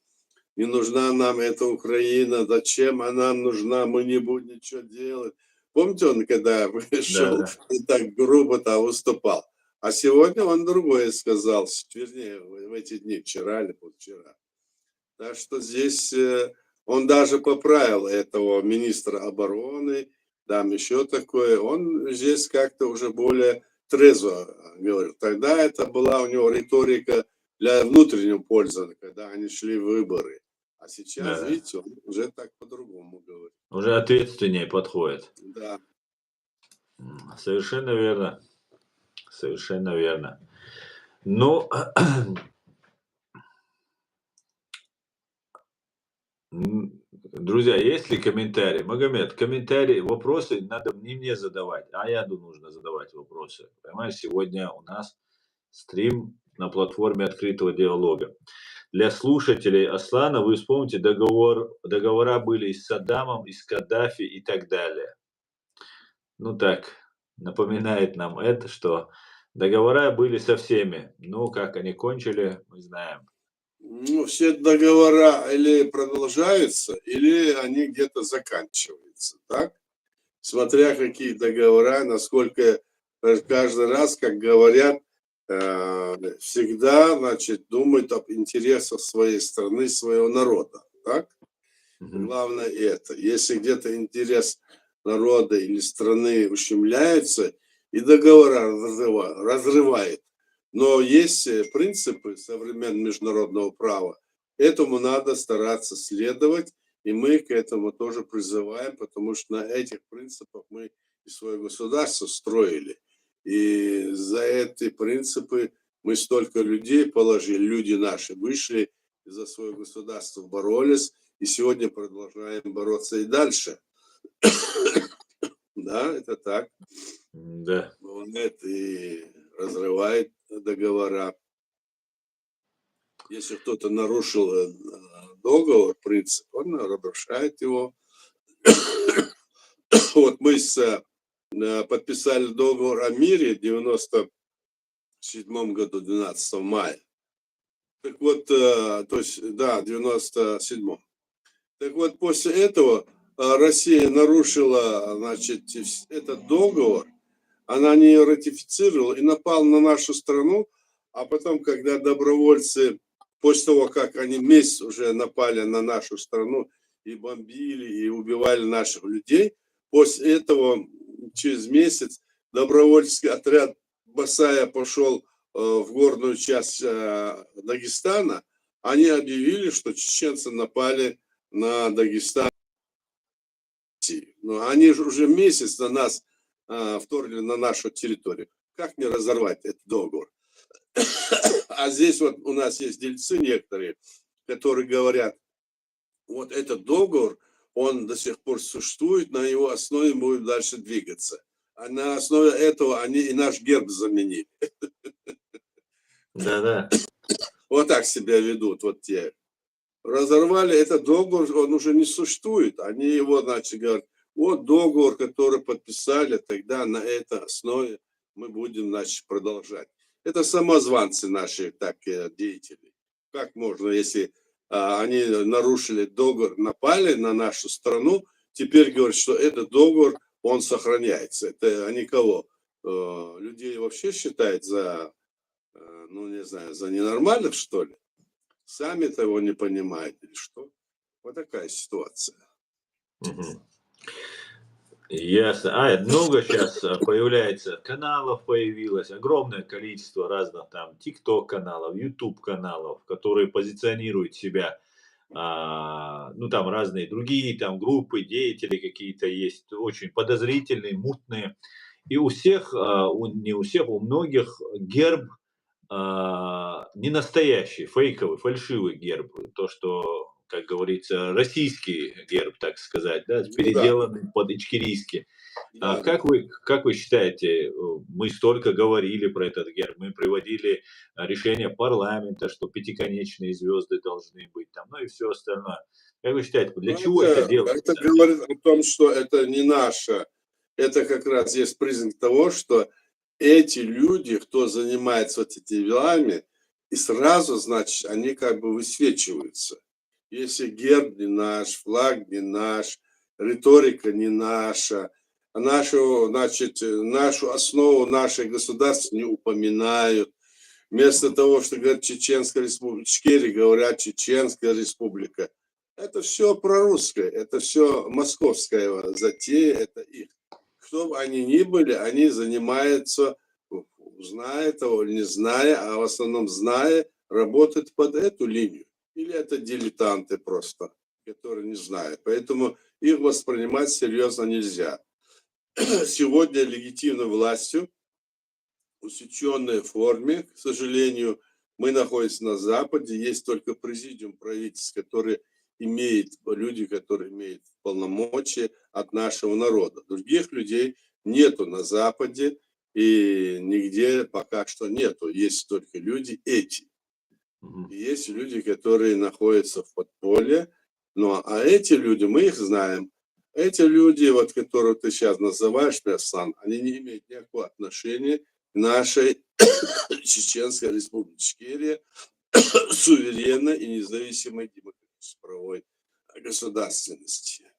не нужна нам эта Украина, зачем она нам нужна, мы не будем ничего делать, Помните, он когда Да, вышел да. и так грубо там выступал? А сегодня он другое сказал, вернее, в эти дни, вчера или позавчера. Так что здесь он даже поправил этого министра обороны, там еще такое. Он здесь как-то уже более трезво говорил. Тогда это была у него риторика для внутреннего пользы, когда они шли в выборы. А сейчас, Да. видите, он уже так по-другому говорит. Уже ответственнее подходит. Да. Совершенно верно. Совершенно верно. Ну, друзья, есть ли комментарии? Магомед, комментарии, вопросы надо не мне задавать, а Яду нужно задавать вопросы. Понимаешь, сегодня у нас стрим на платформе открытого диалога. Для слушателей Аслана вы вспомните, договора были и с Саддамом, и с Каддафи и так далее. Ну так, напоминает нам это, что договора были со всеми. Ну, как они кончили, мы знаем. Ну, все договора или продолжаются, или они где-то заканчиваются, так? Смотря какие договора, насколько каждый раз, как говорят, всегда, значит, думают об интересах своей страны, своего народа, так? Мгм. Главное это. Если где-то интерес народа или страны ущемляется, и договора разрывает. Но есть принципы современного международного права. Этому надо стараться следовать, и мы к этому тоже призываем, потому что на этих принципах мы и свое государство строили. И за эти принципы мы столько людей положили, люди наши вышли и за свое государство боролись, и сегодня продолжаем бороться и дальше. Да, это так. Да. Он это и разрывает договора. Если кто-то нарушил договор, принцип, он разрушает его. Вот мы подписали договор о мире в 97 году, 12 мая. Так вот, то есть, да, в 97-м. Так вот, после этого Россия нарушила, значит, этот договор, она не ратифицировала и напала на нашу страну, а потом, когда добровольцы, после того, как они месяц уже напали на нашу страну и бомбили, и убивали наших людей, после этого, через месяц, добровольческий отряд Басая пошел в горную часть Дагестана, они объявили, что чеченцы напали на Дагестан. Но они же уже месяц на нас вторгли на нашу территорию. Как не разорвать этот договор? А здесь вот у нас есть дельцы некоторые, которые говорят, вот этот договор, он до сих пор существует, на его основе будет дальше двигаться. А на основе этого они и наш герб заменили. Да-да. Вот так себя ведут вот те. Разорвали этот договор, он уже не существует. Они его, значит, говорят, вот договор, который подписали, тогда на этой основе мы будем, значит, продолжать. Это самозванцы наши так деятели. Как можно, если они нарушили договор, напали на нашу страну, теперь говорят, что этот договор, он сохраняется. Это они кого? Людей вообще считают за, ну не знаю, за ненормальных, что ли? Сами того не понимают или что? Вот такая ситуация. Мгм. Ясно. Много сейчас появляется каналов, появилось огромное количество разных там TikTok каналов, YouTube каналов, которые позиционируют себя, ну там разные другие там группы, деятели какие-то есть, очень подозрительные, мутные. И у всех, не у всех, у многих герб не настоящий, фейковый, фальшивый герб. То, что, как говорится, российский герб, так сказать, да, Ну да, переделанный под ичкерийский. да, да. Как вы считаете, мы столько говорили про этот герб, мы приводили решение парламента, что пятиконечные звезды должны быть там, ну и все остальное. Как вы считаете, для Ну, чего это это делается? говорит о том, что это не наше. Это как раз есть признак того, что эти люди, кто занимается вот этими делами, и сразу, значит, они как бы высвечиваются. Если герб не наш, флаг не наш, риторика не наша, нашу основу нашей государства не упоминают. Вместо того, что говорят Чеченская республика, Ичкерия, говорят Чеченская республика. Это все прорусское, это все московская затея, это их. Кто бы они ни были, они занимаются, зная того или не зная, а в основном зная, работают под эту линию. Или это дилетанты просто, которые не знают. Поэтому их воспринимать серьезно нельзя. Сегодня легитимной властью, усеченной форме, к сожалению, мы находимся на Западе, есть только президиум правительства, который имеет, люди, которые имеют полномочия от нашего народа. Других людей нету на Западе и нигде пока что нету. Есть только люди эти. И есть люди, которые находятся в подполье. А эти люди, мы их знаем. Эти люди, вот, которых ты сейчас называешь, Персан, они не имеют никакого отношения к нашей Чеченской республике Ичкерия, суверенной и независимой демократической правовой государственности.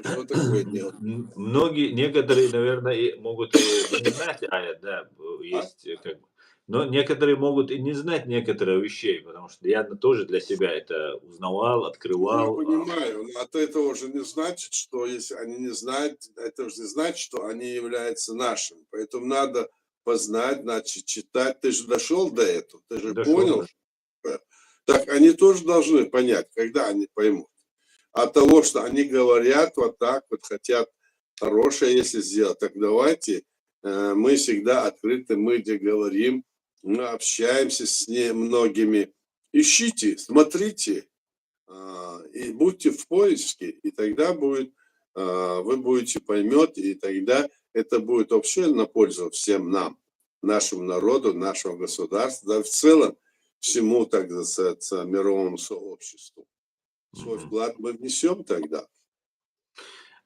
Что такое дело? Некоторые, наверное, и могут и не знать, да, есть как бы. Но некоторые могут и не знать некоторых вещей, потому что я тоже для себя это узнавал, Я открывал. понимаю, но от этого же не значит, что если они не знают, это же не значит, что они являются нашими. Поэтому надо познать, значит, читать. Ты же дошел до этого, ты же понял. Так они тоже должны понять, когда они поймут. От того, что они говорят вот так, вот хотят хорошее, если сделать, так давайте, мы всегда открыты, мы где говорим, мы общаемся с многими. Ищите, смотрите, и будьте в поиске, и тогда будет, вы будете поймете, и тогда это будет вообще на пользу всем нам, нашему народу, нашему государству, да в целом всему, так сказать, мировому сообществу. Свой вклад мы внесем тогда.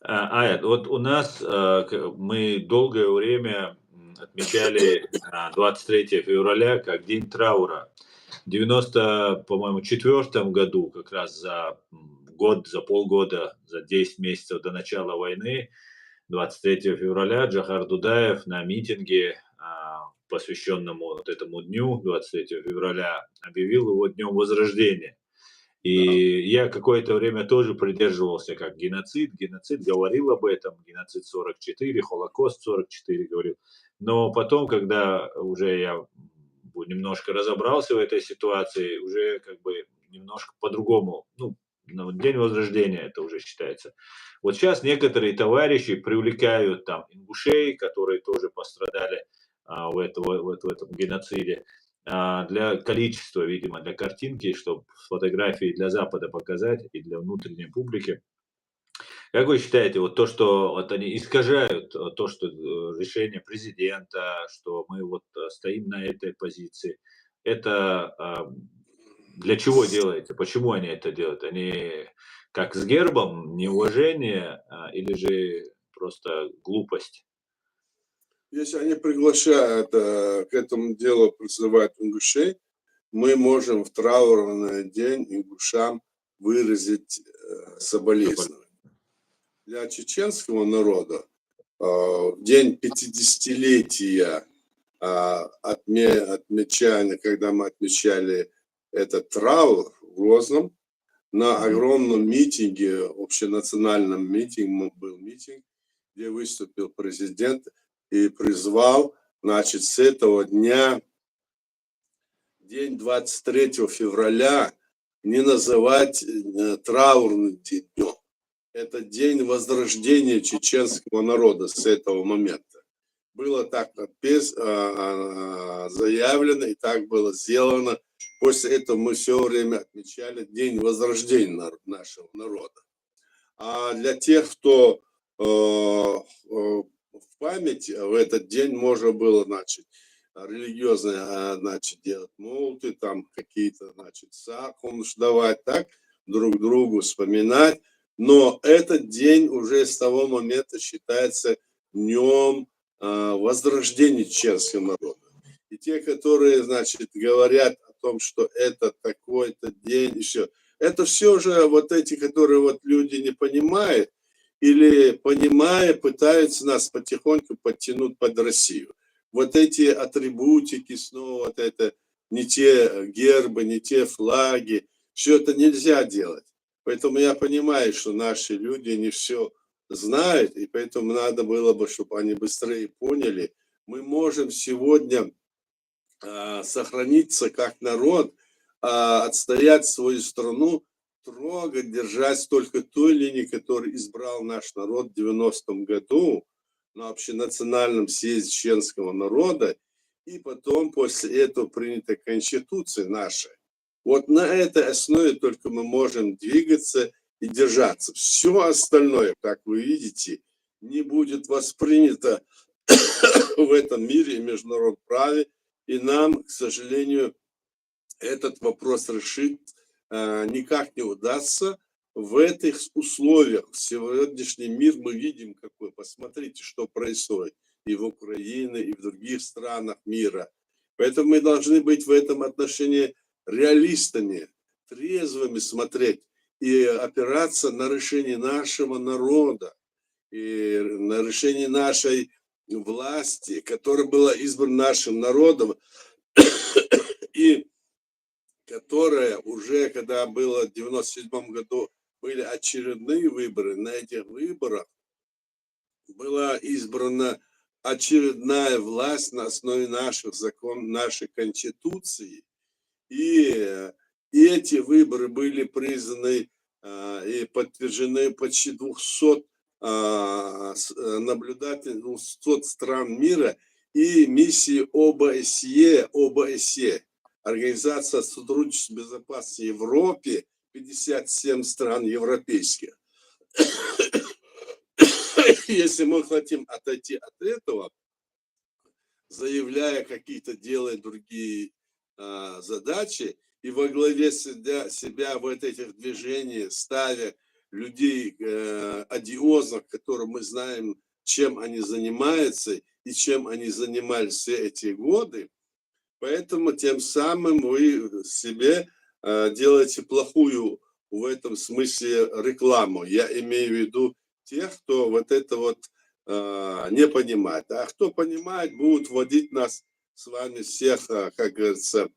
Вот у нас мы долгое время отмечали 23 февраля как День траура. В 94 году, как раз за год, за полгода, за 10 месяцев до начала войны, 23 февраля Джохар Дудаев на митинге, посвященному вот этому дню, 23 февраля, объявил его Днем Возрождения. И я какое-то время тоже придерживался как геноцид, говорил об этом, геноцид 44, Холокост 44 говорил. Но потом, когда уже я немножко разобрался в этой ситуации, уже как бы немножко по-другому, День Возрождения это уже считается. Вот сейчас некоторые товарищи привлекают там ингушей, которые тоже пострадали в этом геноциде, для количества, видимо, для картинки, чтобы фотографии для Запада показать и для внутренней публики. Как вы считаете, вот то, что вот они искажают то, что решение президента, что мы вот стоим на этой позиции, это для чего делается? Почему они это делают? Они как с гербом, неуважение или же просто глупость? Если они приглашают к этому делу, призывают ингушей, мы можем в траурный день ингушам выразить соболезнования. Для чеченского народа в день 50-летия отмечания, когда мы отмечали этот траур в Грозном, на огромном митинге, общенациональном митинге, был митинг, где выступил президент и призвал, значит, с этого дня, день 23 февраля, не называть траурным днем. Это день возрождения чеченского народа с этого момента. Было так заявлено и так было сделано. После этого мы все время отмечали день возрождения нашего народа. А для тех, кто в память в этот день можно было, значит, религиозные, значит, делать молты, там какие-то, значит, сакум давать, так, друг другу вспоминать. Но этот день уже с того момента считается днем возрождения чеченского народа. И те, которые, значит, говорят о том, что это такой-то день, и все. Это все же вот эти, которые вот люди не понимают, или, понимая, пытаются нас потихоньку подтянуть под Россию. Вот эти атрибутики снова, вот это, не те гербы, не те флаги, все это нельзя делать. Поэтому я понимаю, что наши люди не все знают, и поэтому надо было бы, чтобы они быстрее поняли. Мы можем сегодня сохраниться как народ, отстоять свою страну, трогать, держать только той линии, которую избрал наш народ в 90-м году на общенациональном съезде чеченского народа, и потом после этого принята Конституция наша. Вот на этой основе только мы можем двигаться и держаться. Все остальное, как вы видите, не будет воспринято в этом мире и международном праве, и нам, к сожалению, этот вопрос решить никак не удастся. В этих условиях сегодняшний мир мы видим какой. Посмотрите, что происходит и в Украине, и в других странах мира. Поэтому мы должны быть в этом отношении реалистами, трезвыми смотреть и опираться на решение нашего народа, и на решение нашей власти, которая была избрана нашим народом, и которая уже, когда было в 1997 году, были очередные выборы, на этих выборах была избрана очередная власть на основе наших законов, нашей Конституции. И эти выборы были признаны и подтверждены почти 200 наблюдателей 200 стран мира и миссии ОБСЕ, Организация сотрудничества и безопасности в Европе, 57 стран европейских. Если мы хотим отойти от этого, заявляя какие-то, делая другие задачи, и во главе себя в этих движениях ставя людей одиозных, которые мы знаем, чем они занимаются и чем они занимались все эти годы, поэтому тем самым вы себе делаете плохую в этом смысле рекламу. Я имею в виду тех, кто вот это вот не понимает. А кто понимает, будут вводить нас с вами всех, как говорится,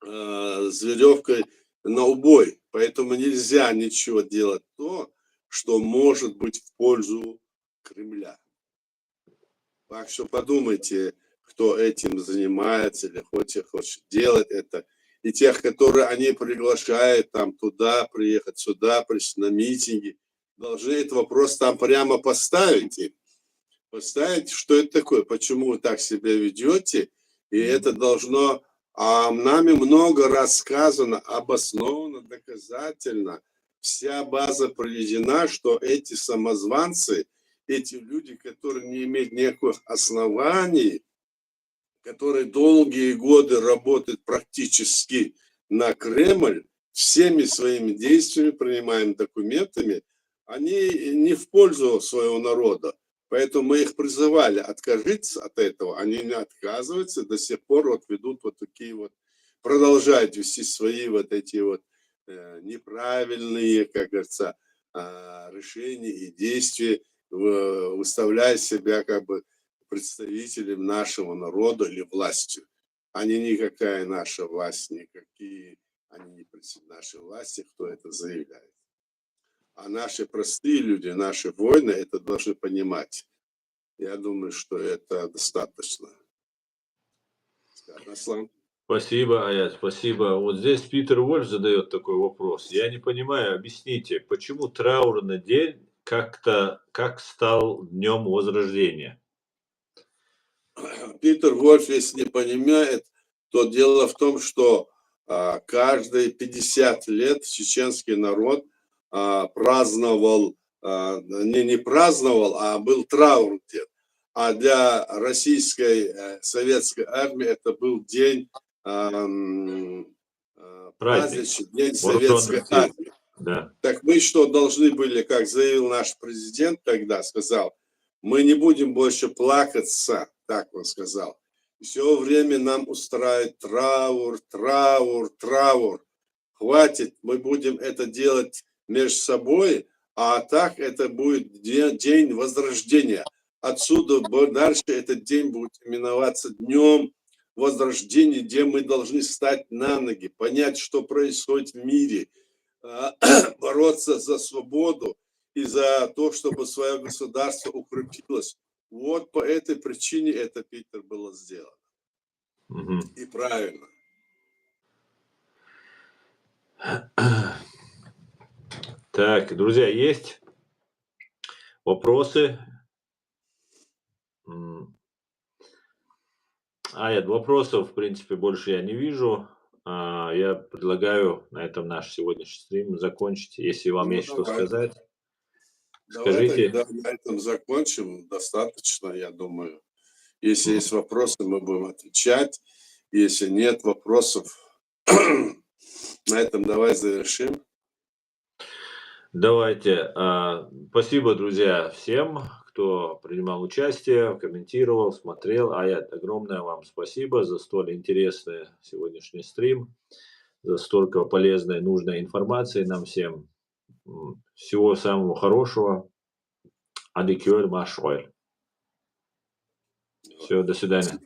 с веревкой на убой. Поэтому нельзя ничего делать то, что может быть в пользу Кремля. Так что подумайте, кто этим занимается или хочет делать это. И тех, которые они приглашают там туда приехать, сюда прийти на митинги, должны этот вопрос там прямо поставить им. Поставить, что это такое, почему вы так себя ведете. И это должно... нами много рассказано, обоснованно, доказательно. Вся база приведена, что эти самозванцы, эти люди, которые не имеют никаких оснований, которые долгие годы работают практически на Кремль, всеми своими действиями, принимаемыми документами, они не в пользу своего народа. Поэтому мы их призывали откажиться от этого. Они не отказываются, до сих пор вот ведут вот такие вот, продолжают вести свои вот эти вот неправильные, как говорится, решения и действия, выставляя себя как бы представителем нашего народа или властью. Они никакая наша власть, никакие они не представители нашей власти, кто это заявляет. А наши простые люди, наши воины это должны понимать. Я думаю, что это достаточно. Аслан. Спасибо, Аят, спасибо. Вот здесь Питер Вольф задает такой вопрос. Я не понимаю, объясните, почему траурный день как стал днем Возрождения? Питер Вольф, если не понимает, то дело в том, что каждые 50 лет чеченский народ праздновал, не праздновал, а был траурный день. А для российской советской армии это был день, праздничный день советской армии. Да. Так мы что должны были, как заявил наш президент тогда, сказал, мы не будем больше плакаться, так он сказал. Все время нам устраивает траур, траур, траур. Хватит, мы будем это делать между собой, А так это будет день возрождения. Отсюда дальше этот день будет именоваться днем возрождения, где мы должны встать на ноги, понять, что происходит в мире, бороться за свободу и за то, чтобы свое государство укрепилось. Вот по этой причине это, Питер, было сделано. Мгм. И правильно. Так, друзья, есть вопросы? Нет, вопросов, в принципе, больше я не вижу. Я предлагаю на этом наш сегодняшний стрим закончить. Если вам Ну, есть что давай. сказать, Давай скажите. тогда на этом закончим. Достаточно, я думаю. Если есть вопросы, мы будем отвечать. Если нет вопросов, на этом давай завершим. Давайте. Спасибо, друзья, всем, кто принимал участие, комментировал, смотрел. Аят, огромное вам спасибо за столь интересный сегодняшний стрим, за столько полезной, нужной информации нам всем. Всего самого хорошего. Адикюль Машваль. Все, до свидания.